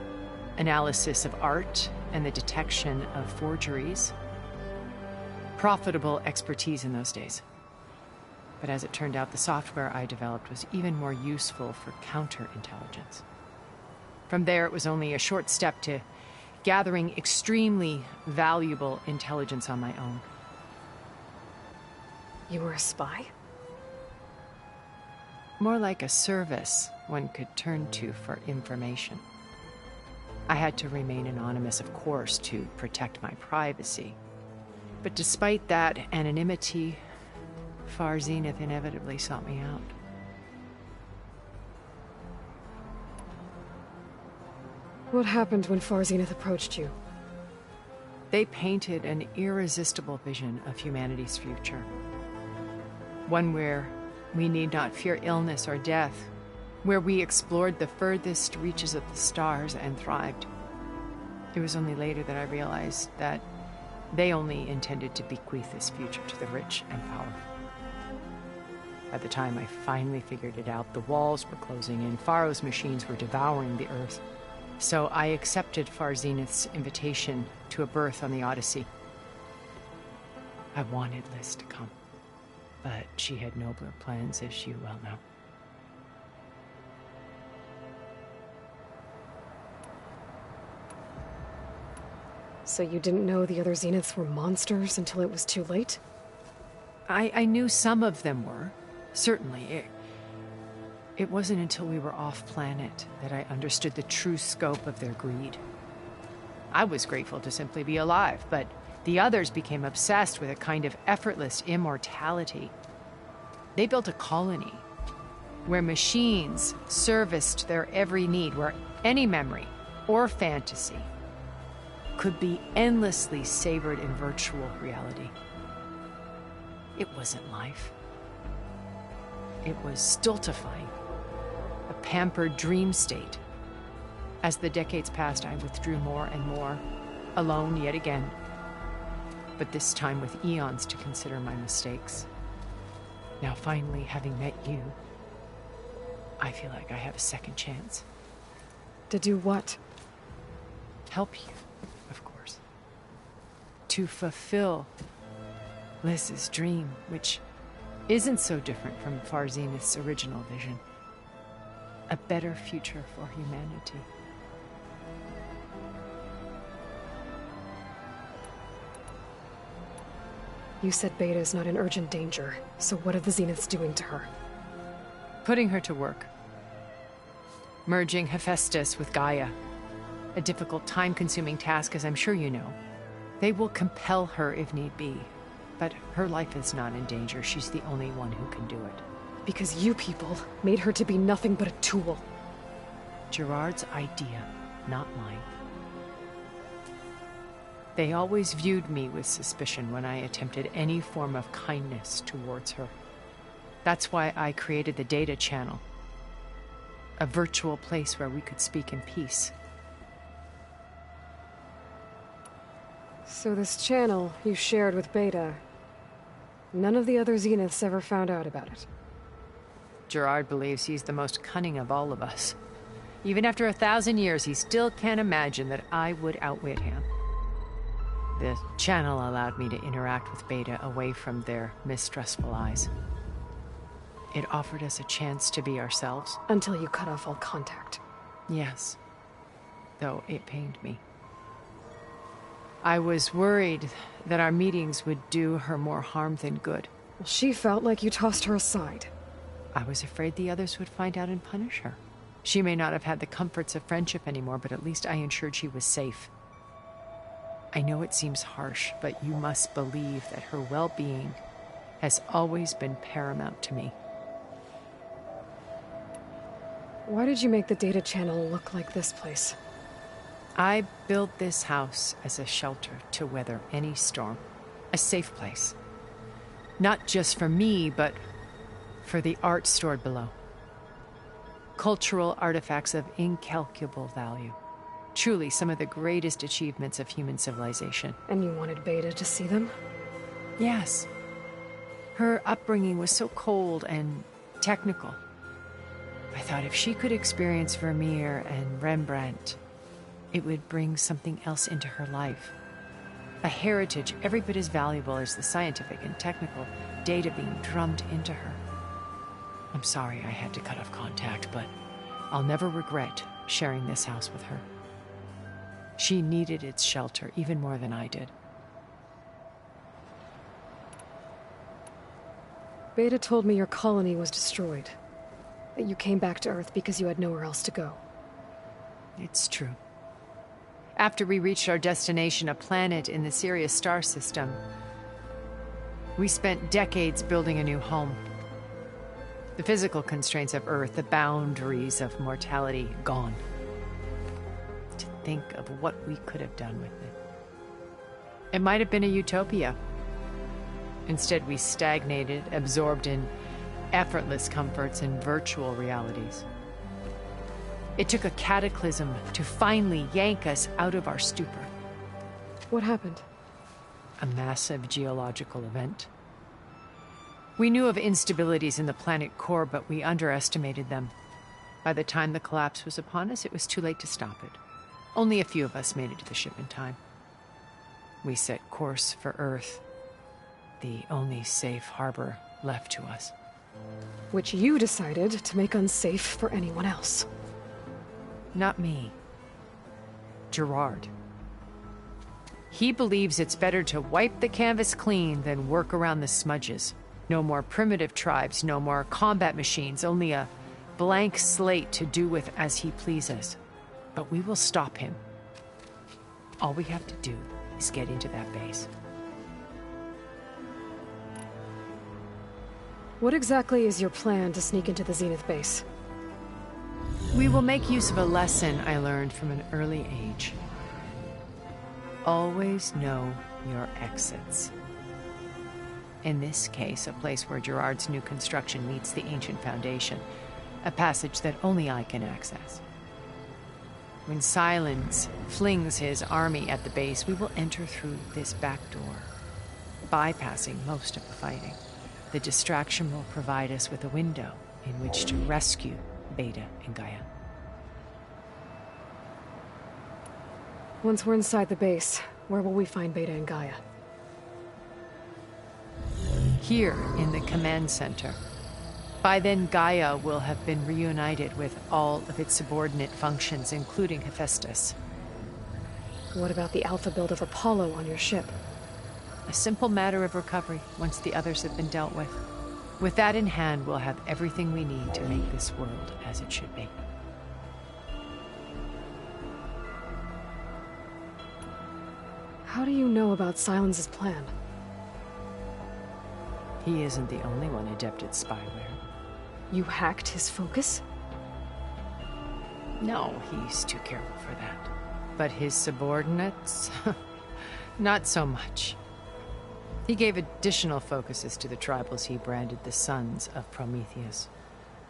analysis of art and the detection of forgeries. Profitable expertise in those days. But as it turned out, the software I developed was even more useful for counterintelligence. From there, it was only a short step to gathering extremely valuable intelligence on my own. You were a spy? More like a service one could turn to for information. I had to remain anonymous, of course, to protect my privacy. But despite that anonymity, Far Zenith inevitably sought me out. What happened when Far Zenith approached you? They painted an irresistible vision of humanity's future. One where we need not fear illness or death, where we explored the furthest reaches of the stars and thrived. It was only later that I realized that they only intended to bequeath this future to the rich and powerful. By the time I finally figured it out, the walls were closing in, Pharaoh's machines were devouring the Earth. So I accepted Far Zenith's invitation to a berth on the Odyssey. I wanted Liz to come, but she had nobler plans, as you well know. So you didn't know the other Zeniths were monsters until it was too late? I knew some of them were, certainly. It wasn't until we were off-planet that I understood the true scope of their greed. I was grateful to simply be alive, but the others became obsessed with a kind of effortless immortality. They built a colony where machines serviced their every need, where any memory or fantasy could be endlessly savored in virtual reality. It wasn't life. It was stultifying. A pampered dream state. As the decades passed, I withdrew more and more, alone yet again, but this time with eons to consider my mistakes. Now finally, having met you, I feel like I have a second chance. To do what? Help you, of course. To fulfill Liz's dream, which isn't so different from Far Zenith's original vision. A better future for humanity. You said Beta is not in urgent danger, so what are the Zeniths doing to her? Putting her to work. Merging Hephaestus with Gaia. A difficult, time-consuming task, as I'm sure you know. They will compel her if need be. But her life is not in danger. She's the only one who can do it. Because you people made her to be nothing but a tool. Gerard's idea, not mine. They always viewed me with suspicion when I attempted any form of kindness towards her. That's why I created the data channel. A virtual place where we could speak in peace. So this channel you shared with Beta, none of the other Zeniths ever found out about it. Gerard believes he's the most cunning of all of us. Even after 1,000 years, he still can't imagine that I would outwit him. The channel allowed me to interact with Beta away from their mistrustful eyes. It offered us a chance to be ourselves. Until you cut off all contact. Yes. Though it pained me. I was worried that our meetings would do her more harm than good. Well, she felt like you tossed her aside. I was afraid the others would find out and punish her. She may not have had the comforts of friendship anymore, but at least I ensured she was safe. I know it seems harsh, but you must believe that her well-being has always been paramount to me. Why did you make the data channel look like this place? I built this house as a shelter to weather any storm. A safe place. Not just for me, but for the art stored below. Cultural artifacts of incalculable value. Truly some of the greatest achievements of human civilization. And you wanted Beta to see them? Yes. Her upbringing was so cold and technical. I thought if she could experience Vermeer and Rembrandt, it would bring something else into her life. A heritage every bit as valuable as the scientific and technical data being drummed into her. I'm sorry I had to cut off contact, but I'll never regret sharing this house with her. She needed its shelter even more than I did. Beta told me your colony was destroyed. That you came back to Earth because you had nowhere else to go. It's true. After we reached our destination, a planet in the Sirius star system, we spent decades building a new home. The physical constraints of Earth, the boundaries of mortality, gone. To think of what we could have done with it. It might have been a utopia. Instead, we stagnated, absorbed in effortless comforts and virtual realities. It took a cataclysm to finally yank us out of our stupor. What happened? A massive geological event. We knew of instabilities in the planet core, but we underestimated them. By the time the collapse was upon us, it was too late to stop it. Only a few of us made it to the ship in time. We set course for Earth, the only safe harbor left to us. Which you decided to make unsafe for anyone else. Not me. Gerard. He believes it's better to wipe the canvas clean than work around the smudges. No more primitive tribes, no more combat machines, only a blank slate to do with as he pleases. But we will stop him. All we have to do is get into that base. What exactly is your plan to sneak into the Zenith base? We will make use of a lesson I learned from an early age. Always know your exits. In this case, a place where Gerard's new construction meets the ancient foundation, a passage that only I can access. When Silence flings his army at the base, we will enter through this back door, bypassing most of the fighting. The distraction will provide us with a window in which to rescue Beta and Gaia. Once we're inside the base, where will we find Beta and Gaia? Here in the command center. By then, Gaia will have been reunited with all of its subordinate functions, including Hephaestus. What about the alpha build of Apollo on your ship? A simple matter of recovery once the others have been dealt with. With that in hand, we'll have everything we need to make this world as it should be. How do you know about Silence's plan? He isn't the only one adept at spyware. You hacked his focus? No, he's too careful for that. But his subordinates? Not so much. He gave additional focuses to the tribals he branded the Sons of Prometheus.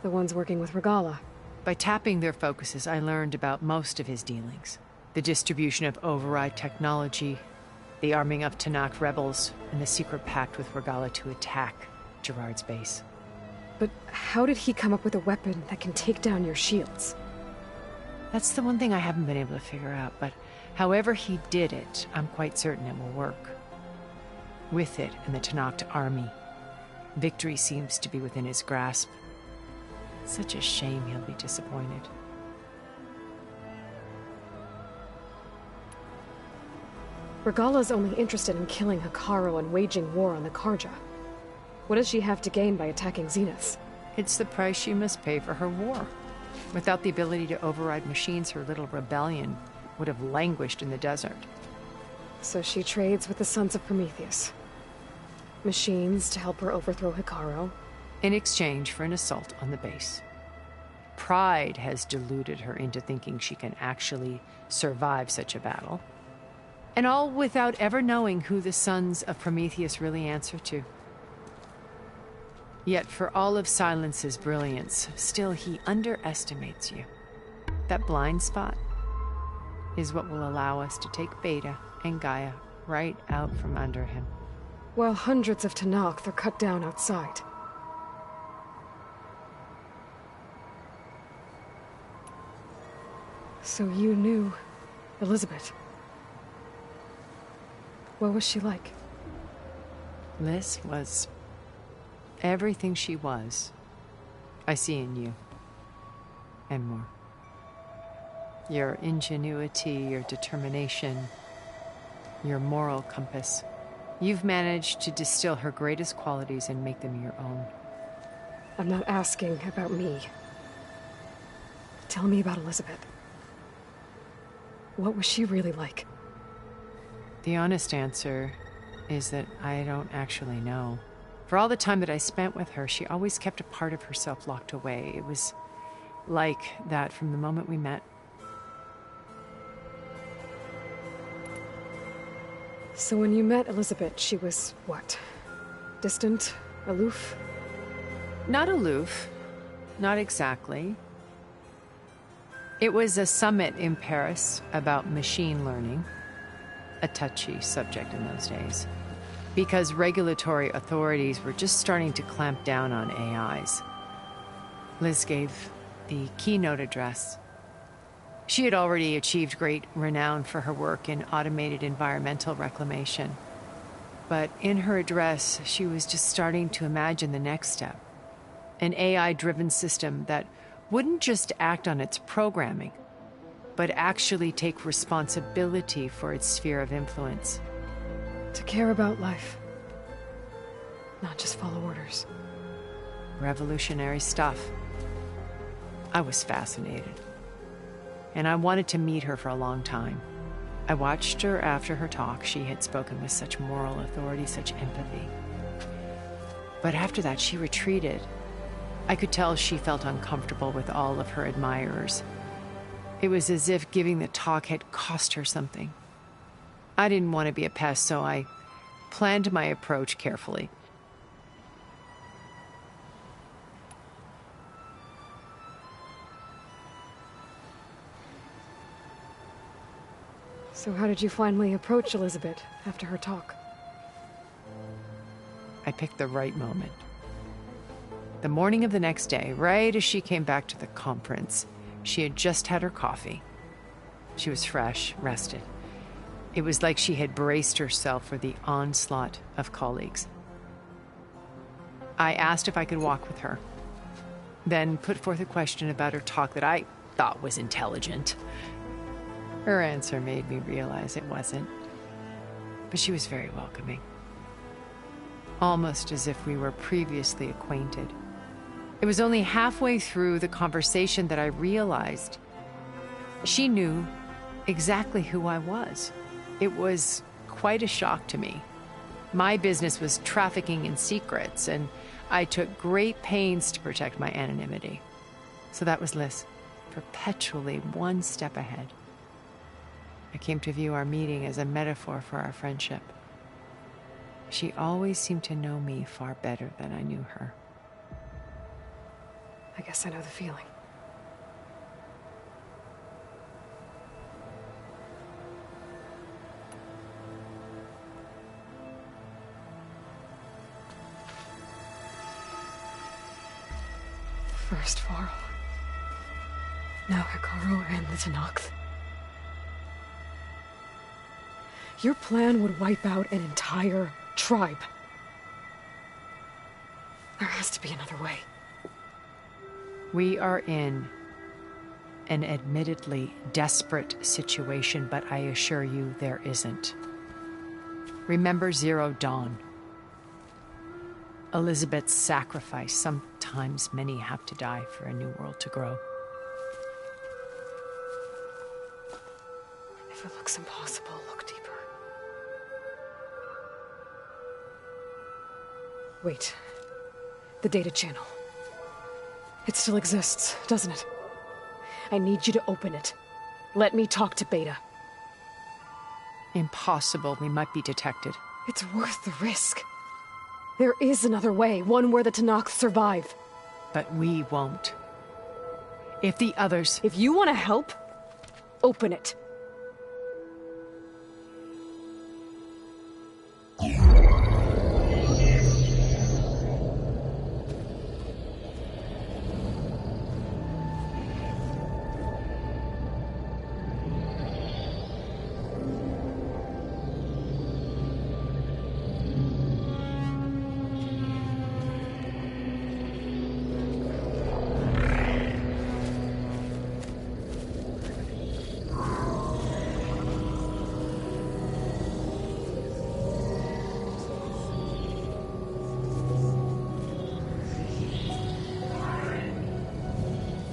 The ones working with Regala. By tapping their focuses, I learned about most of his dealings. The distribution of override technology, the arming of Tanakh rebels, and the secret pact with Regala to attack Gerard's base. But how did he come up with a weapon that can take down your shields? That's the one thing I haven't been able to figure out, but however he did it, I'm quite certain it will work. With it and the Tanakh army, victory seems to be within his grasp. It's such a shame he'll be disappointed. Regala's only interested in killing Hekarro and waging war on the Karja. What does she have to gain by attacking Zenith? It's the price she must pay for her war. Without the ability to override machines, her little rebellion would have languished in the desert. So she trades with the Sons of Prometheus. Machines to help her overthrow Hekarro. In exchange for an assault on the base. Pride has deluded her into thinking she can actually survive such a battle. And all without ever knowing who the Sons of Prometheus really answer to. Yet for all of Silence's brilliance, still he underestimates you. That blind spot is what will allow us to take Beta and Gaia right out from under him. While hundreds of Tanakh are cut down outside. So you knew Elizabeth. What was she like? Liz was everything she was. I see in you. And more. Your ingenuity, your determination, your moral compass. You've managed to distill her greatest qualities and make them your own. I'm not asking about me. Tell me about Elizabeth. What was she really like? The honest answer is that I don't actually know. For all the time that I spent with her, she always kept a part of herself locked away. It was like that from the moment we met. So when you met Elizabeth, she was what? Distant? Aloof? Not aloof. Not exactly. It was a summit in Paris about machine learning. A touchy subject in those days. Because regulatory authorities were just starting to clamp down on AIs. Liz gave the keynote address. She had already achieved great renown for her work in automated environmental reclamation. But in her address, she was just starting to imagine the next step. An AI-driven system that wouldn't just act on its programming, but actually take responsibility for its sphere of influence. To care about life. Not just follow orders. Revolutionary stuff. I was fascinated. And I wanted to meet her for a long time. I watched her after her talk. She had spoken with such moral authority, such empathy. But after that, she retreated. I could tell she felt uncomfortable with all of her admirers. It was as if giving the talk had cost her something. I didn't want to be a pest, so I planned my approach carefully. So how did you finally approach Elizabeth after her talk? I picked the right moment. The morning of the next day, right as she came back to the conference, she had just had her coffee. She was fresh, rested. It was like she had braced herself for the onslaught of colleagues. I asked if I could walk with her, then put forth a question about her talk that I thought was intelligent. Her answer made me realize it wasn't, but she was very welcoming. Almost as if we were previously acquainted. It was only halfway through the conversation that I realized she knew exactly who I was. It was quite a shock to me. My business was trafficking in secrets, and I took great pains to protect my anonymity. So that was Liz, perpetually one step ahead. I came to view our meeting as a metaphor for our friendship. She always seemed to know me far better than I knew her. I guess I know the feeling. First Varl, now Hikaru and the Tenakth. Your plan would wipe out an entire tribe. There has to be another way. We are in an admittedly desperate situation, but I assure you there isn't. Remember Zero Dawn. Elizabeth's sacrifice. Sometimes many have to die for a new world to grow. If it looks impossible, look deeper. Wait. The data channel. It still exists, doesn't it? I need you to open it. Let me talk to Beta. Impossible. We might be detected. It's worth the risk. There is another way, one where the Tenakth survive. But we won't. If the others... If you want to help, open it.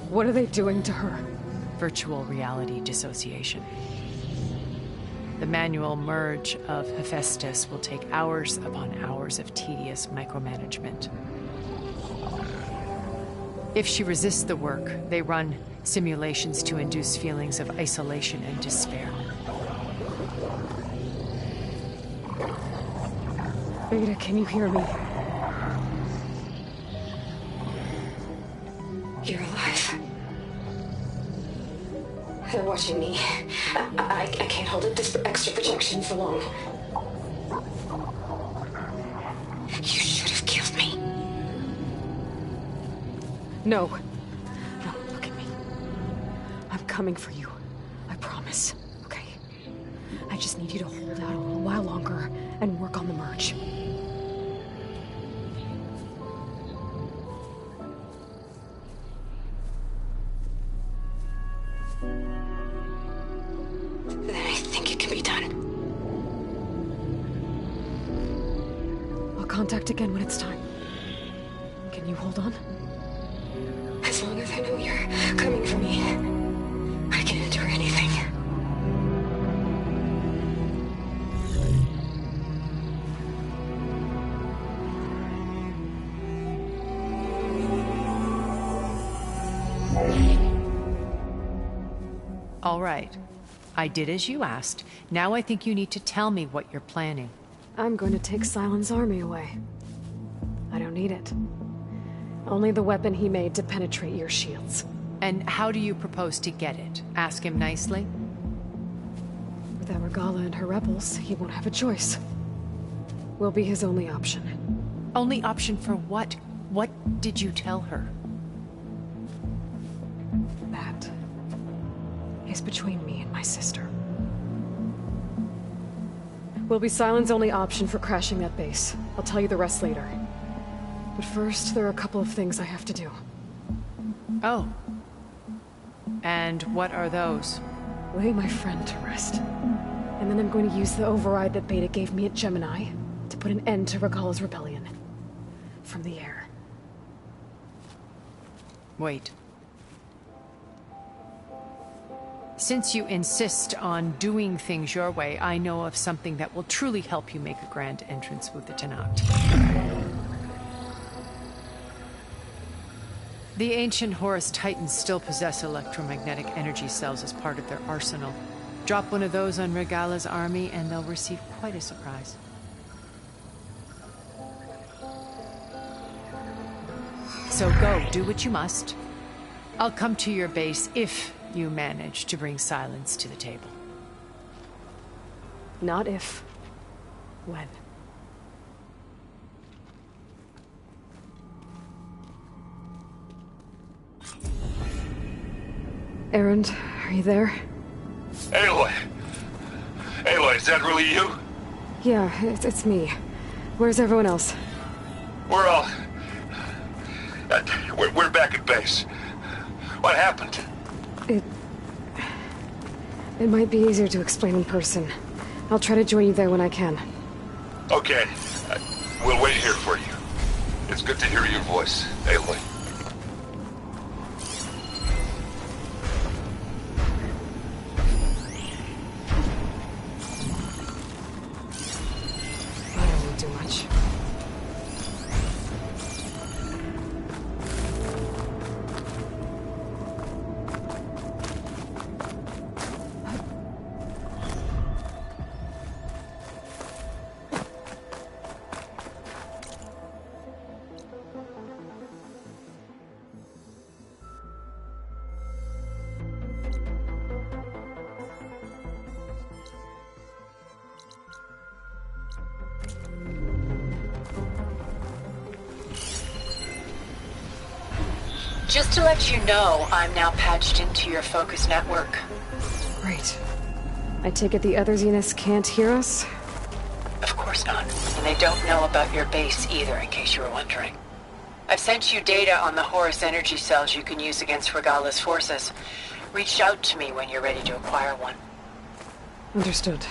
What are they doing to her? Virtual reality dissociation. The manual merge of Hephaestus will take hours upon hours of tedious micromanagement. If she resists the work, they run simulations to induce feelings of isolation and despair. Beta, can you hear me? You're alive. They're watching me. I can't hold up this extra protection for long. You should have killed me. No. No, look at me. I'm coming for you. I promise. Okay? I just need you to hold out a little while longer and work on the merge. Contact again when it's time. Can you hold on? As long as I know you're coming for me, I can endure anything. All right. I did as you asked. Now I think you need to tell me what you're planning. I'm going to take Sylens' army away. I don't need it. Only the weapon he made to penetrate your shields. And how do you propose to get it? Ask him nicely? With Aragala and her rebels, he won't have a choice. We'll be his only option. Only option for what? What did you tell her? That is between me and my sister. Will be Sylens' only option for crashing that base. I'll tell you the rest later. But first, there are a couple of things I have to do. Oh. And what are those? Lay my friend to rest. And then I'm going to use the override that Beta gave me at Gemini to put an end to Regalla's rebellion. From the air. Wait. Since you insist on doing things your way, I know of something that will truly help you make a grand entrance with the Tenakth. The ancient Horus Titans still possess electromagnetic energy cells as part of their arsenal. Drop one of those on Regalla's army and they'll receive quite a surprise. So go, do what you must. I'll come to your base if you manage to bring Sylens to the table. Not if. When. Erend, are you there? Aloy! Aloy, is that really you? Yeah, it's me. Where's everyone else? We're all... we're back at base. What happened? It might be easier to explain in person. I'll try to join you there when I can. Okay. We'll wait here for you. It's good to hear your voice, Aloy. I don't do much. Just to let you know, I'm now patched into your focus network. Great. I take it the other Zeniths can't hear us? Of course not. And they don't know about your base either, in case you were wondering. I've sent you data on the Horus energy cells you can use against Regalla's forces. Reach out to me when you're ready to acquire one. Understood.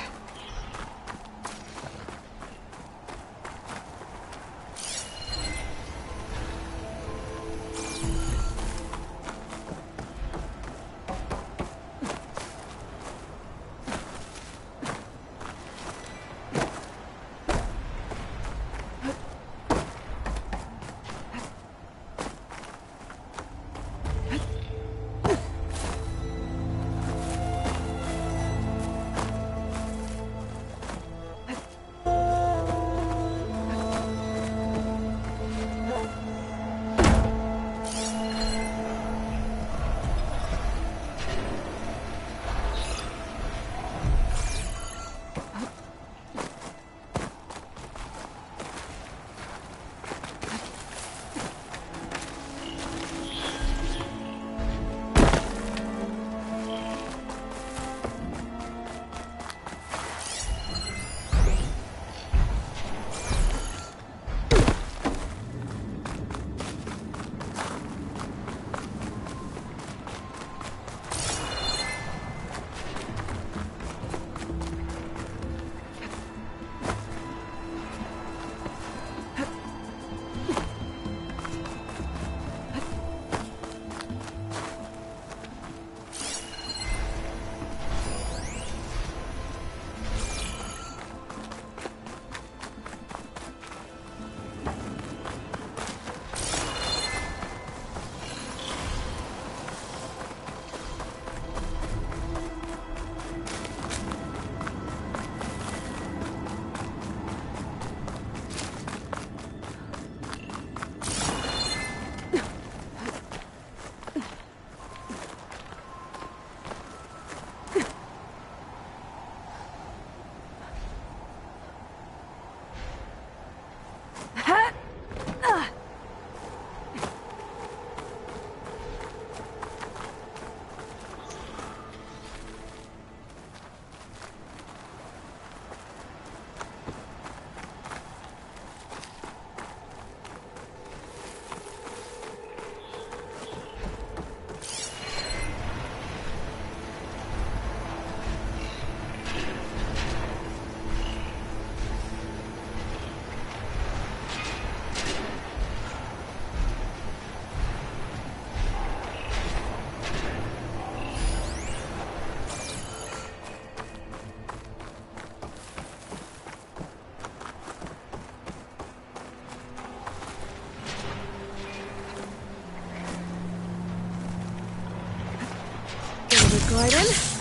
Another glide in.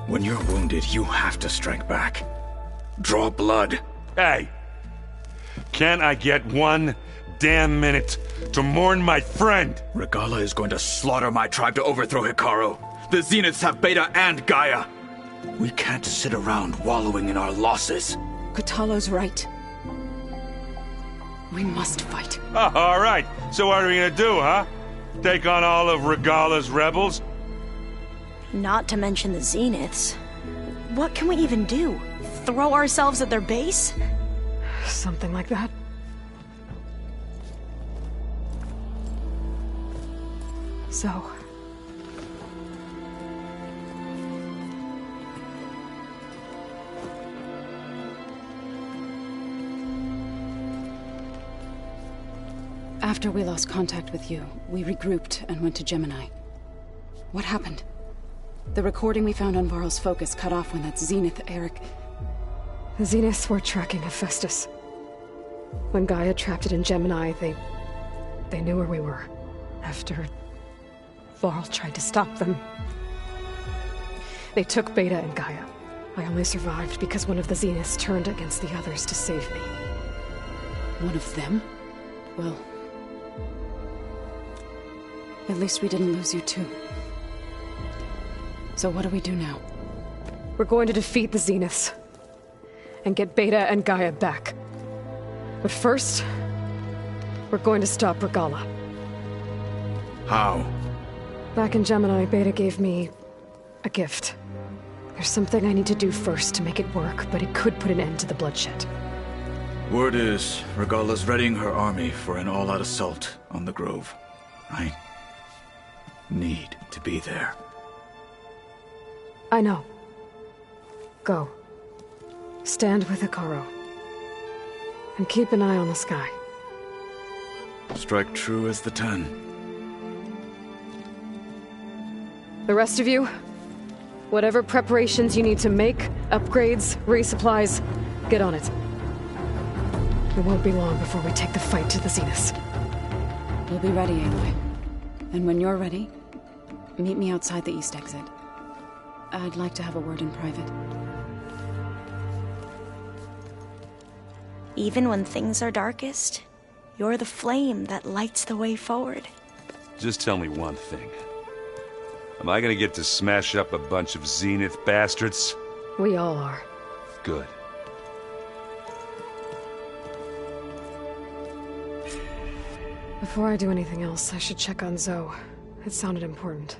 When you're wounded, you have to strike back. Draw blood. Hey! Can't I get one damn minute to mourn my friend? Regala is going to slaughter my tribe to overthrow Hikaru. The Zeniths have Beta and Gaia. We can't sit around wallowing in our losses. Kotallo's right. We must fight. Oh, all right. So what are we gonna do, huh? Take on all of Regala's rebels? Not to mention the Zeniths. What can we even do? Throw ourselves at their base? Something like that. So... After we lost contact with you, we regrouped and went to Gemini. What happened? The recording we found on Varl's focus cut off when that Zenith, Eric... The Zeniths were tracking Hephaestus. When Gaia trapped it in Gemini, they knew where we were. After... Varl tried to stop them. They took Beta and Gaia. I only survived because one of the Zeniths turned against the others to save me. One of them? Well... At least we didn't lose you too. So what do we do now? We're going to defeat the Zeniths. And get Beta and Gaia back. But first... we're going to stop Regala. How? Back in Gemini, Beta gave me... a gift. There's something I need to do first to make it work, but it could put an end to the bloodshed. Word is, Regala's readying her army for an all-out assault on the Grove. I need to be there. I know. Go. Stand with Hikaru. And keep an eye on the sky. Strike true as the 10. The rest of you, whatever preparations you need to make, upgrades, resupplies, get on it. It won't be long before we take the fight to the Zeniths. We'll be ready, Aloy. And when you're ready, meet me outside the east exit. I'd like to have a word in private. Even when things are darkest, you're the flame that lights the way forward. Just tell me one thing. Am I gonna get to smash up a bunch of Zenith bastards? We all are. Good. Before I do anything else, I should check on Zoe. It sounded important.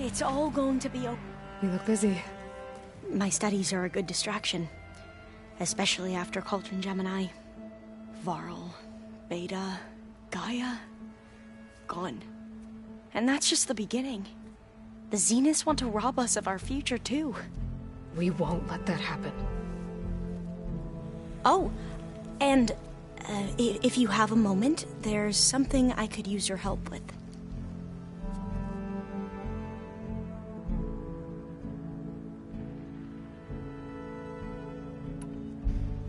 It's all going to be okay. You look busy. My studies are a good distraction. Especially after Cauldron Gemini. Varl, Beta, Gaia... gone. And that's just the beginning. The Zeniths want to rob us of our future, too. We won't let that happen. Oh, and if you have a moment, there's something I could use your help with.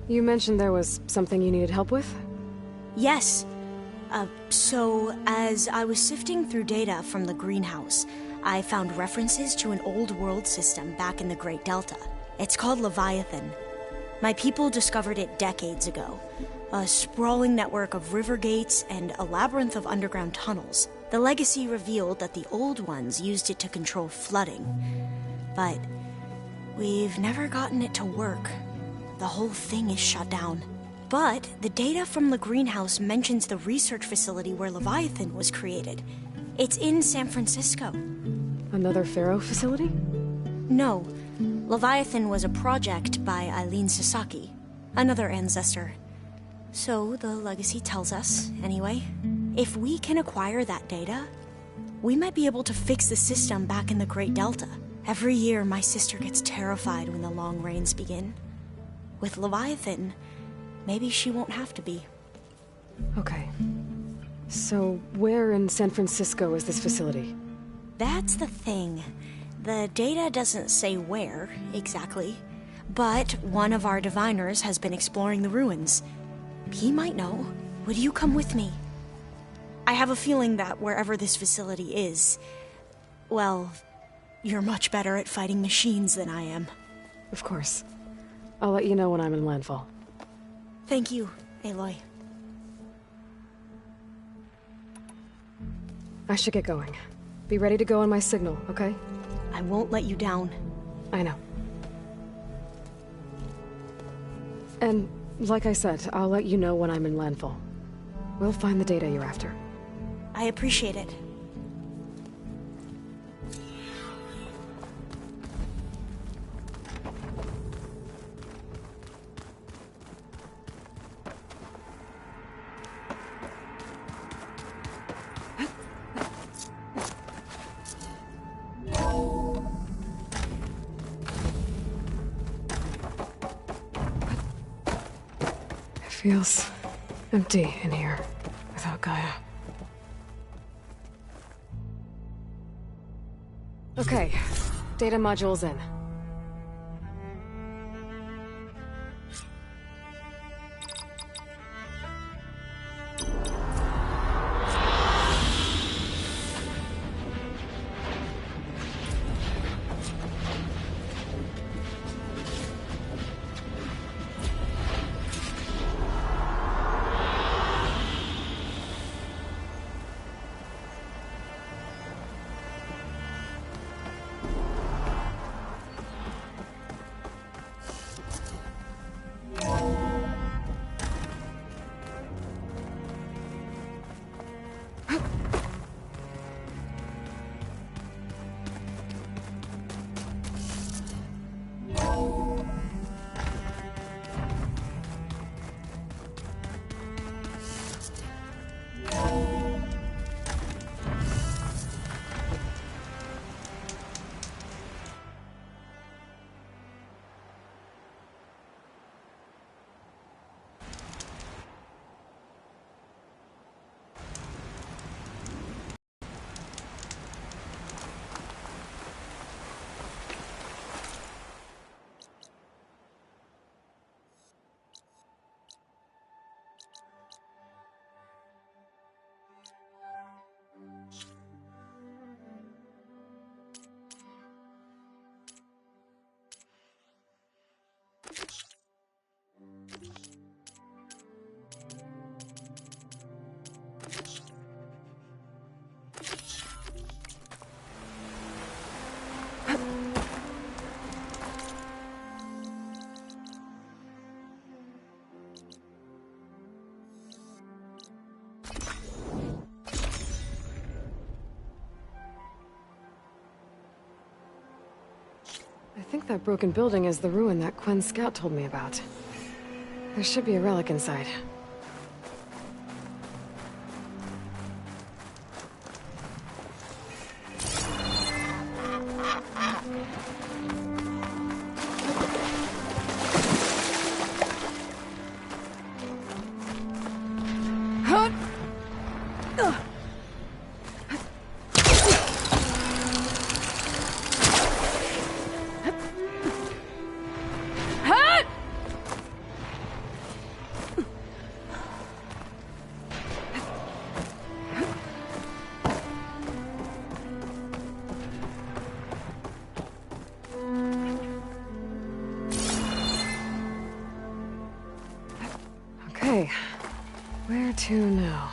You mentioned there was something you needed help with? Yes. So, as I was sifting through data from the greenhouse, I found references to an old world system back in the Great Delta. It's called Leviathan. My people discovered it decades ago. A sprawling network of river gates and a labyrinth of underground tunnels. The legacy revealed that the old ones used it to control flooding. But we've never gotten it to work. The whole thing is shut down. But the data from the greenhouse mentions the research facility where Leviathan was created. It's in San Francisco. Another Pharaoh facility? No. Leviathan was a project by Eileen Sasaki, another ancestor. So the legacy tells us, anyway. If we can acquire that data, we might be able to fix the system back in the Great Delta. Every year, my sister gets terrified when the long rains begin. With Leviathan, maybe she won't have to be. Okay. So, where in San Francisco is this facility? That's the thing. The data doesn't say where, exactly. But one of our diviners has been exploring the ruins. He might know. Would you come with me? I have a feeling that wherever this facility is... well, you're much better at fighting machines than I am. Of course. I'll let you know when I'm in landfall. Thank you, Aloy. I should get going. Be ready to go on my signal, okay? I won't let you down. I know. And, like I said, I'll let you know when I'm in landfall. We'll find the data you're after. I appreciate it. Feels empty in here without Gaia. Okay, data module's in. think that broken building is the ruin that Quinn's scout told me about. There should be a relic inside. Okay, where to now?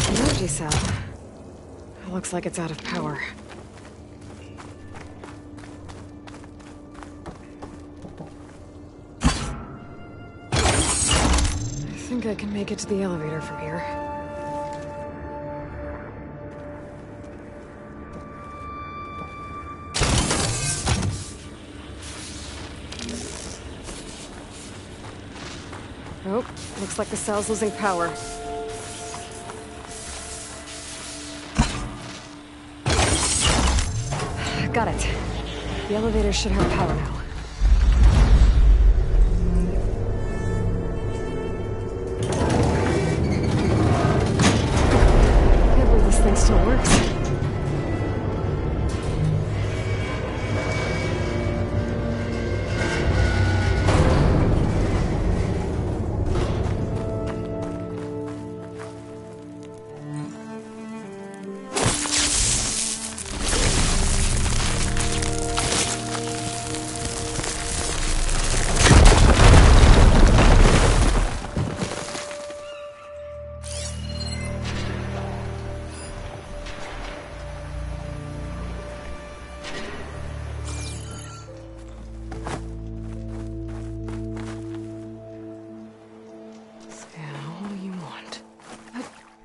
Energy cell. It looks like it's out of power. I think I can make it to the elevator from here. Oh, looks like the cell's losing power. Got it. The elevator should have power now. Can't believe this thing still works.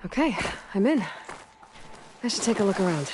Okay, I'm in. I should take a look around.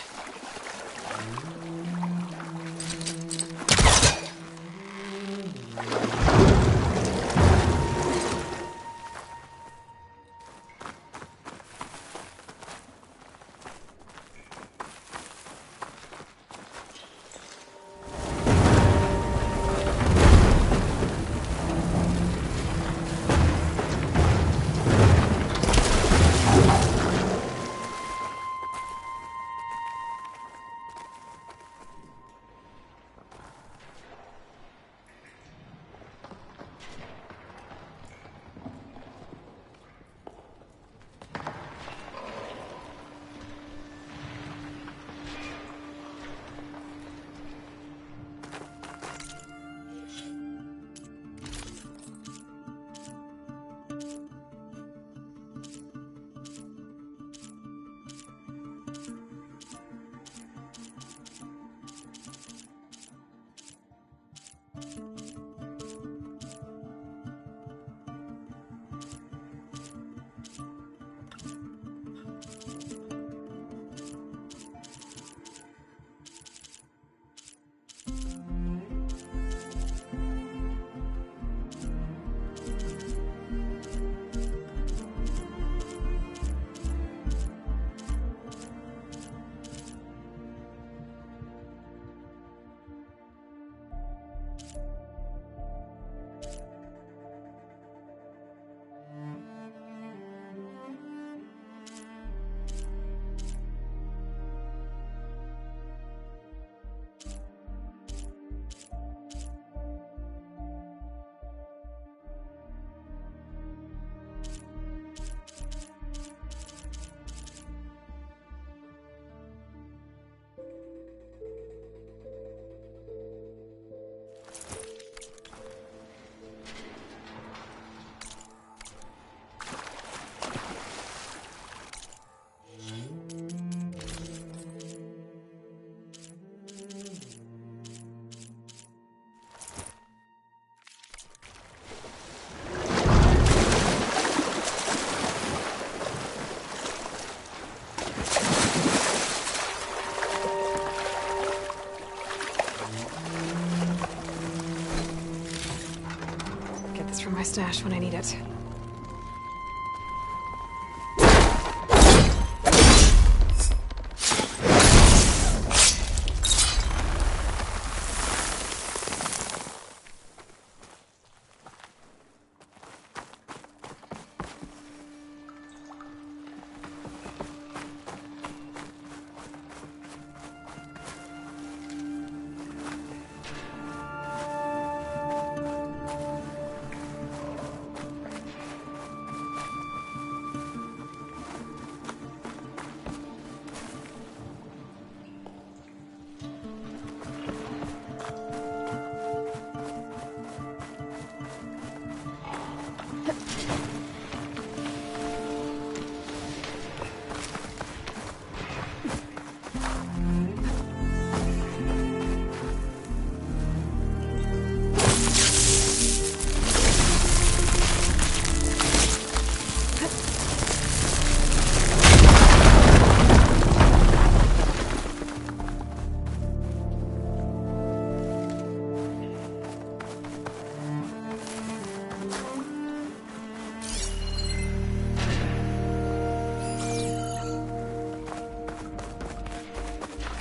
stash when I need it.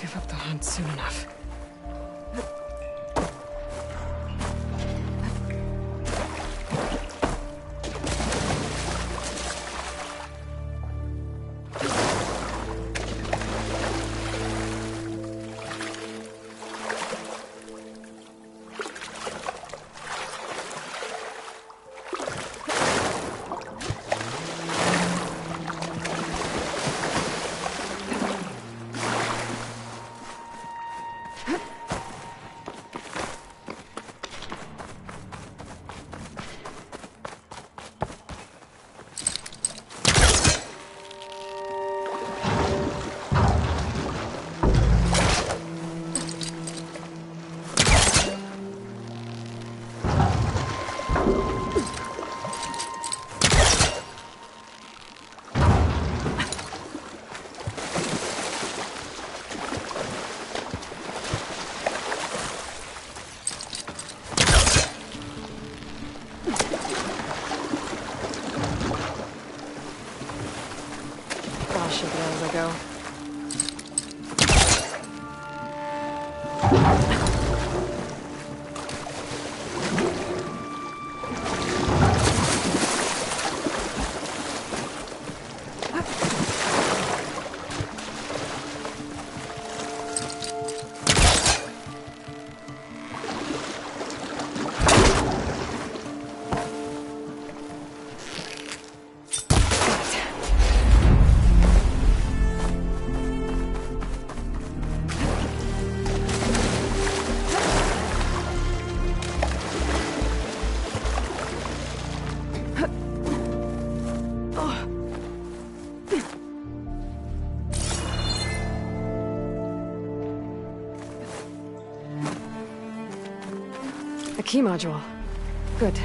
Give up the hunt soon enough. I'll shake it out as I go. A key module. Good.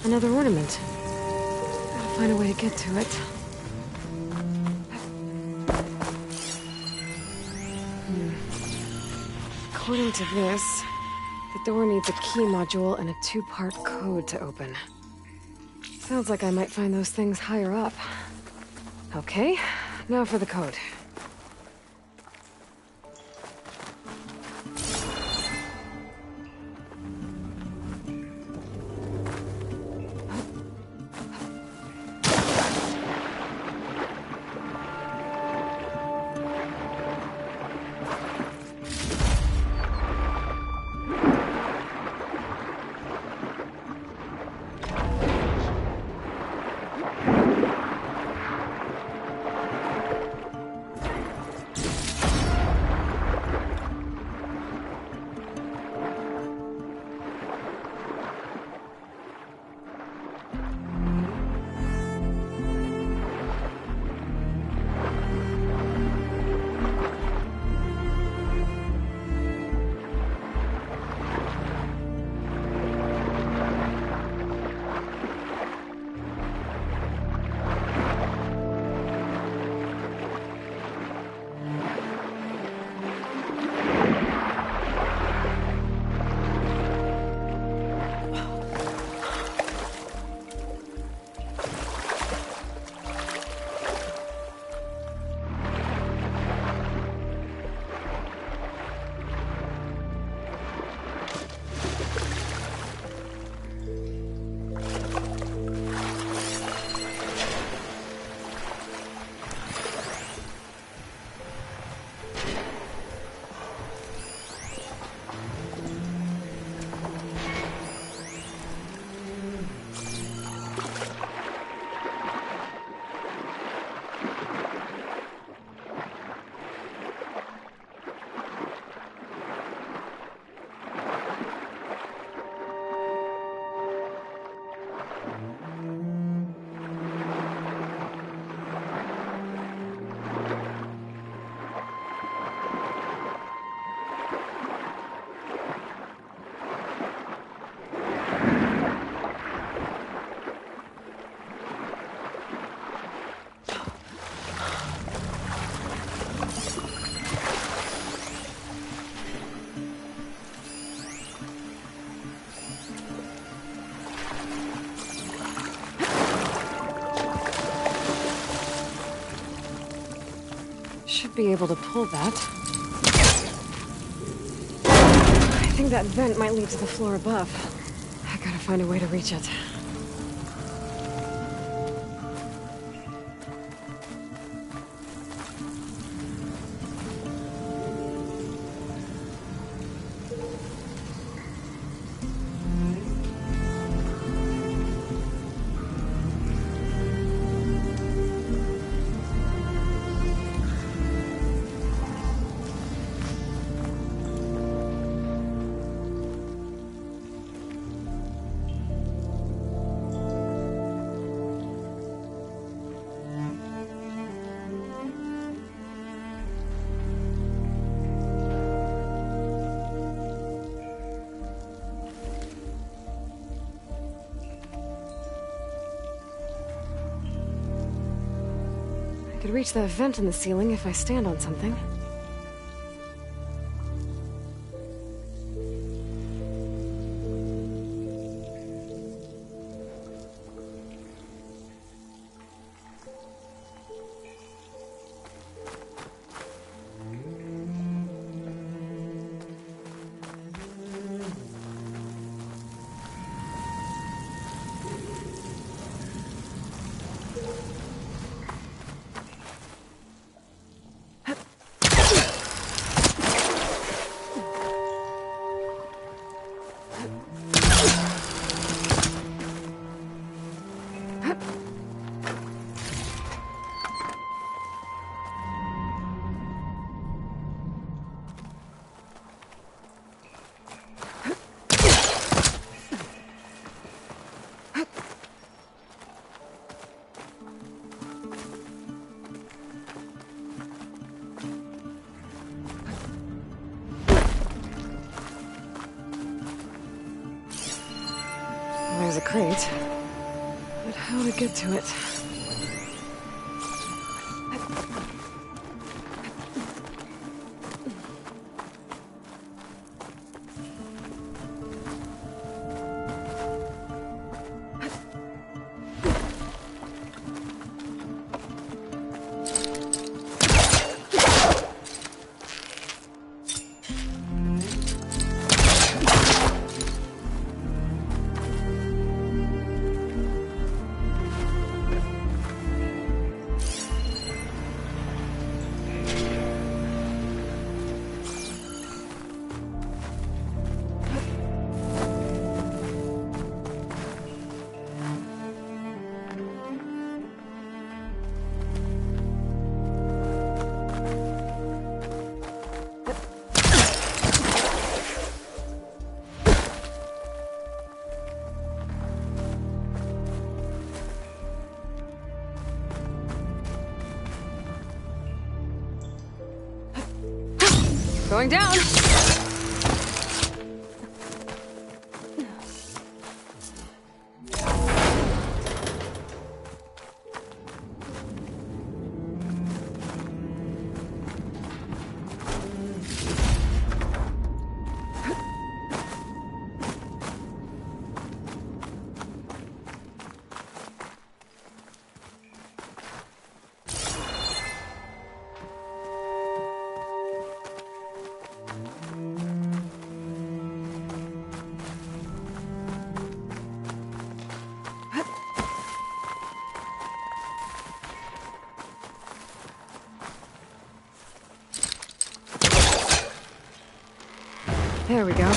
Another ornament. Gotta find a way to get to it. According to this, the door needs a key module and a two-part code to open. Sounds like I might find those things higher up. Okay, now for the code. Should be able to pull that. I think that vent might lead to the floor above. I gotta find a way to reach it. I could reach that vent in the ceiling if I stand on something. There's a crate, but how to get to it? Going down! There we go.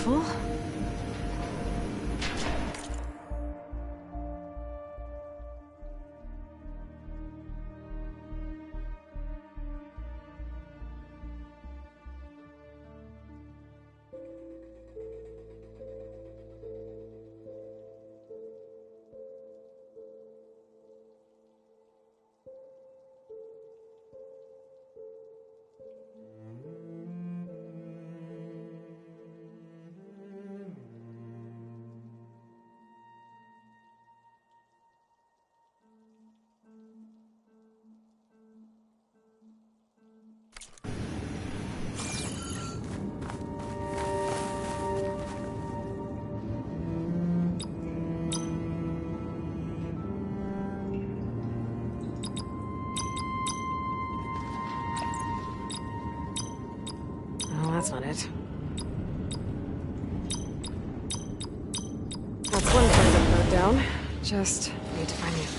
useful. That's not it. That's one kind of note down. Just need to find the other.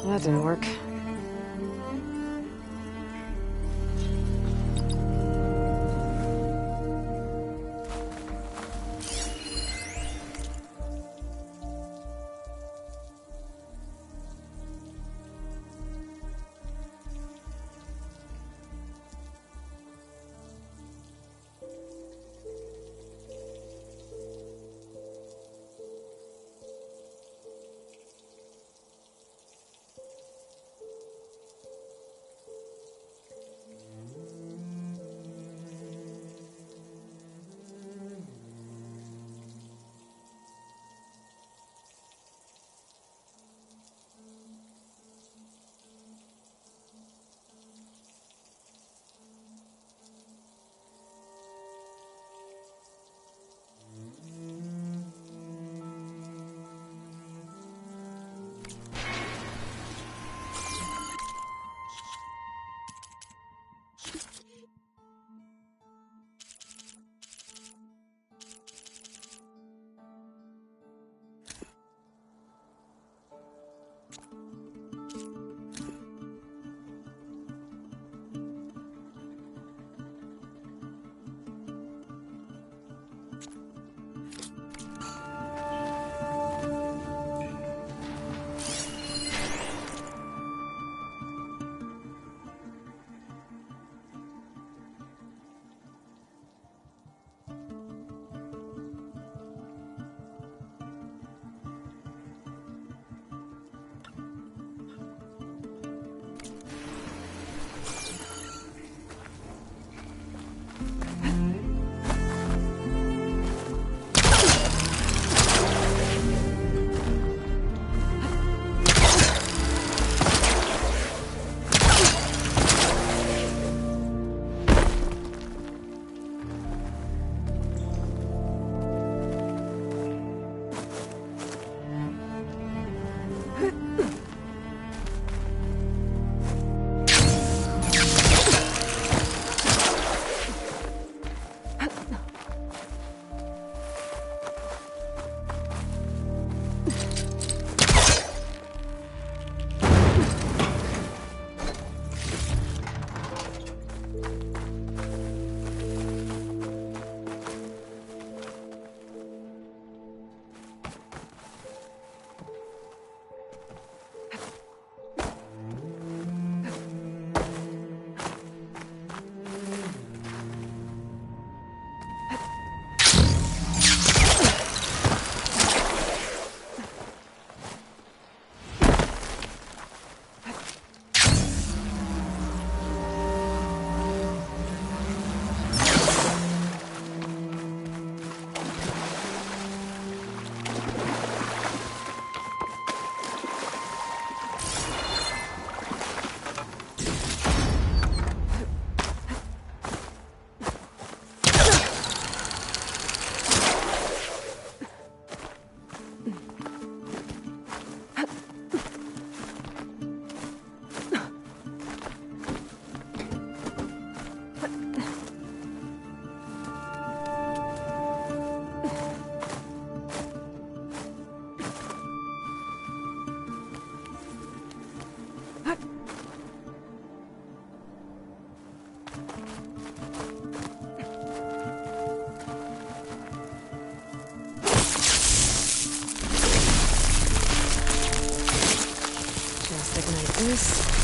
That didn't work. This...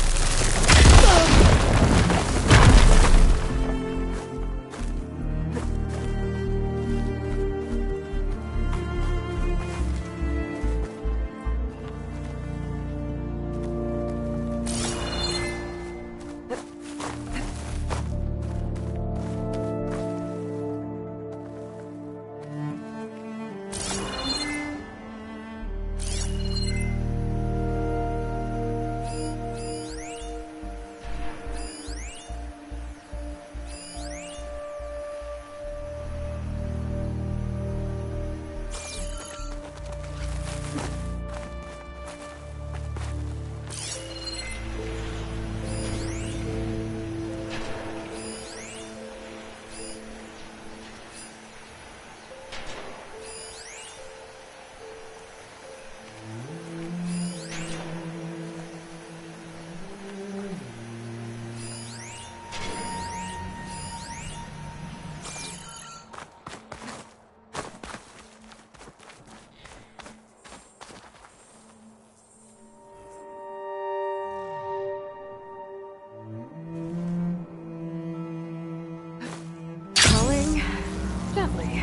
Gently.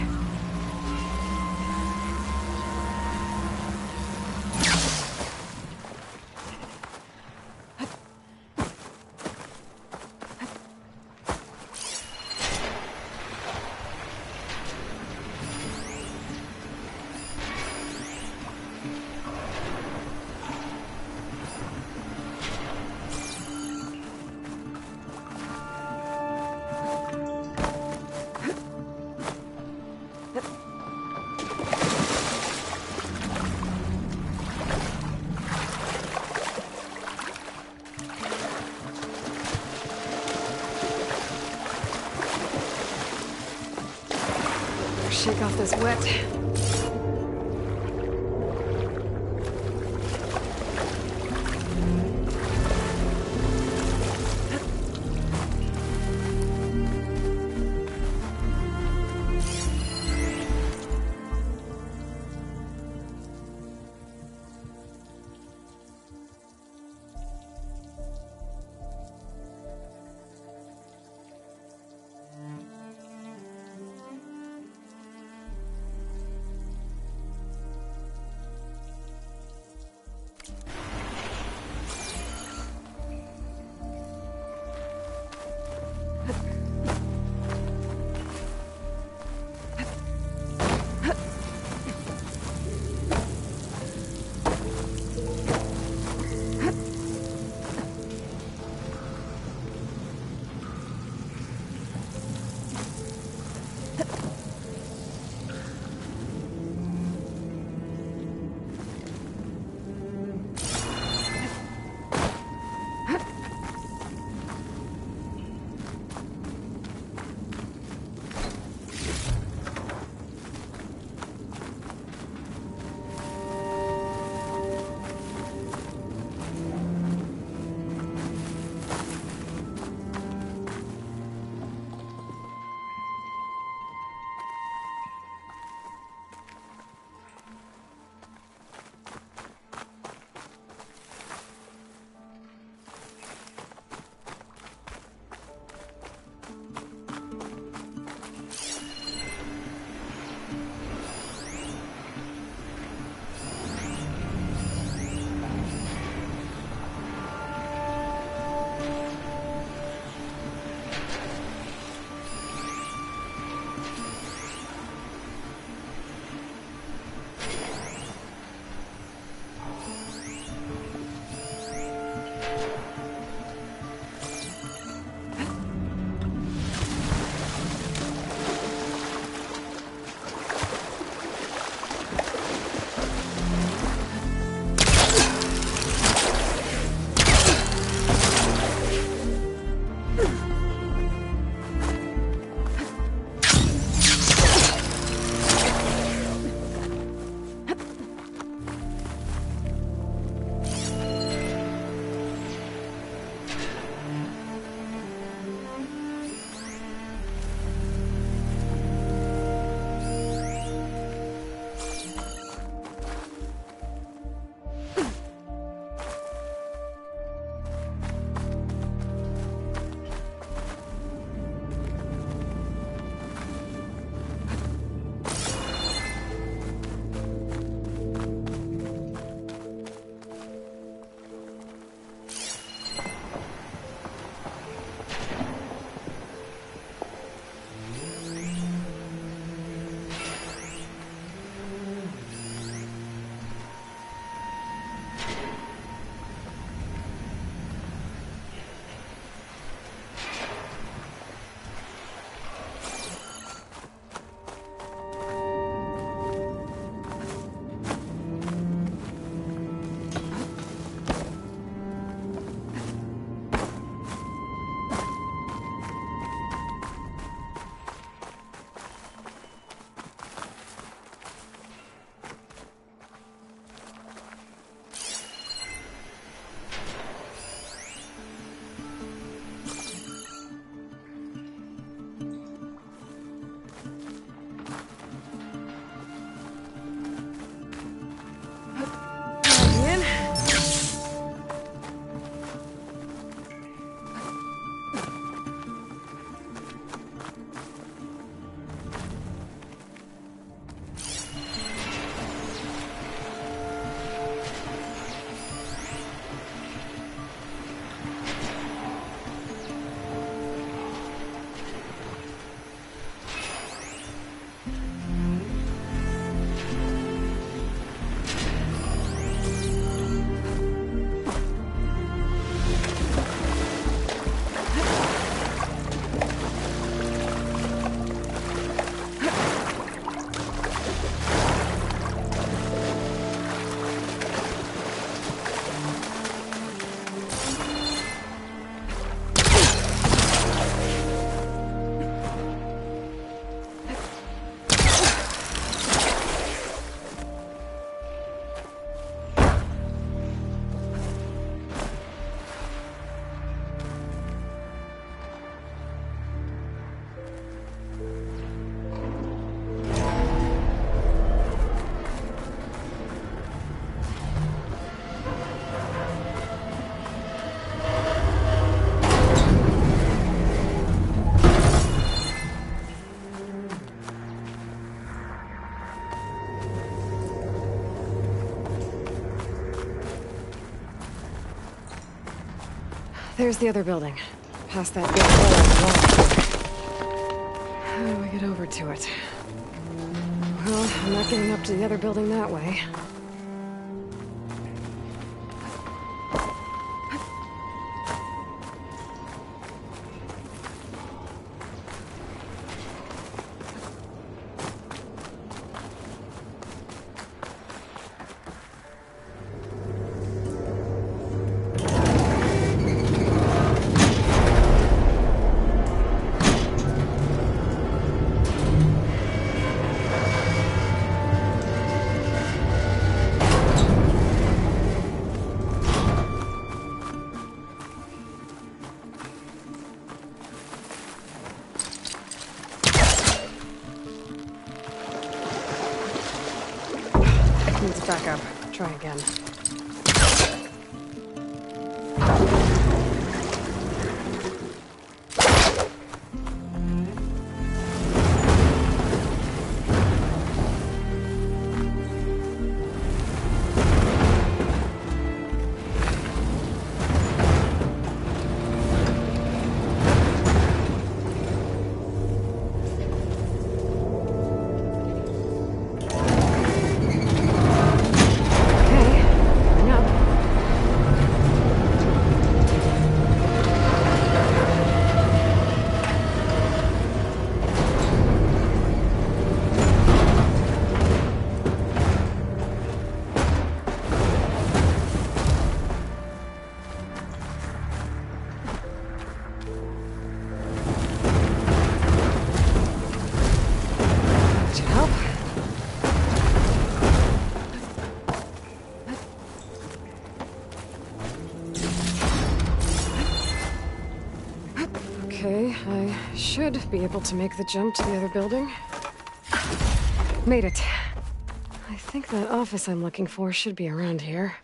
Shake off this wet. There's the other building. Past that big hole in the wall. How do I get over to it? Well, I'm not getting up to the other building that way. Needs backup. Try again. Okay, I should be able to make the jump to the other building. Made it. I think that office I'm looking for should be around here.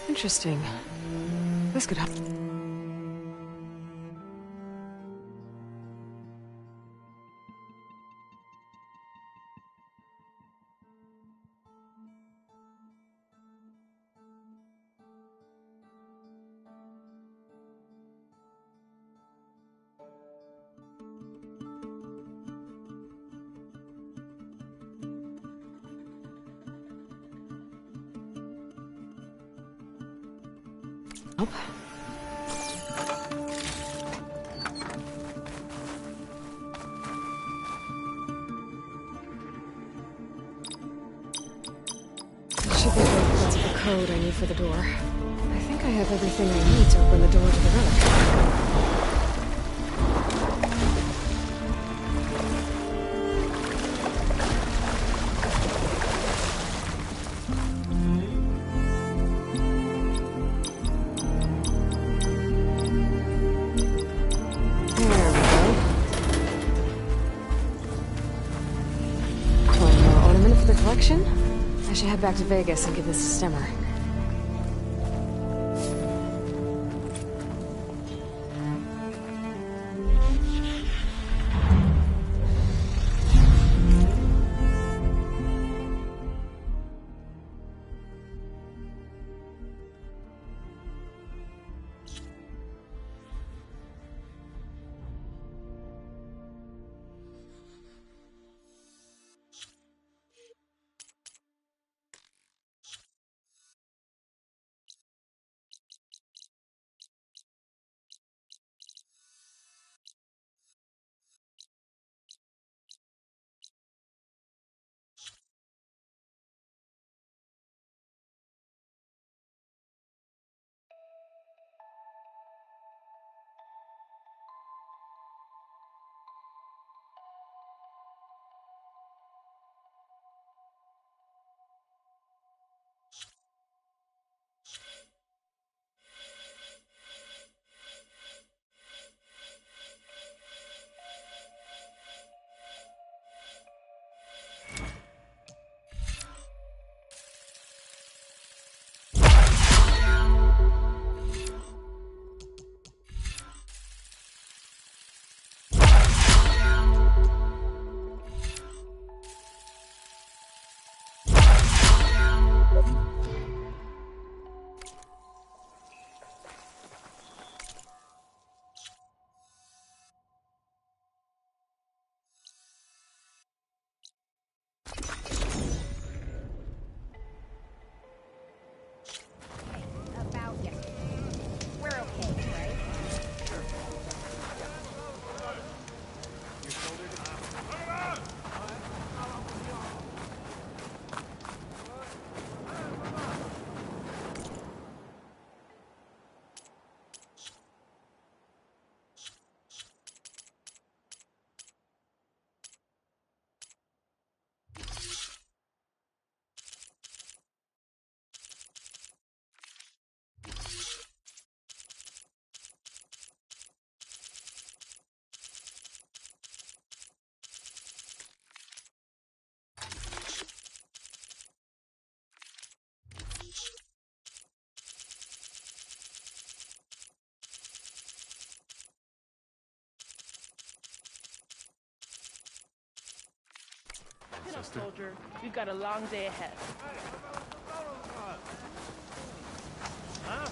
Interesting. This could help. Help. Should be good. That's the code I need for the door. I think I have everything I need to open the door to the relic. I should head back to Vegas and give this a stimmer. Master. soldier. We've got a long day ahead. Huh?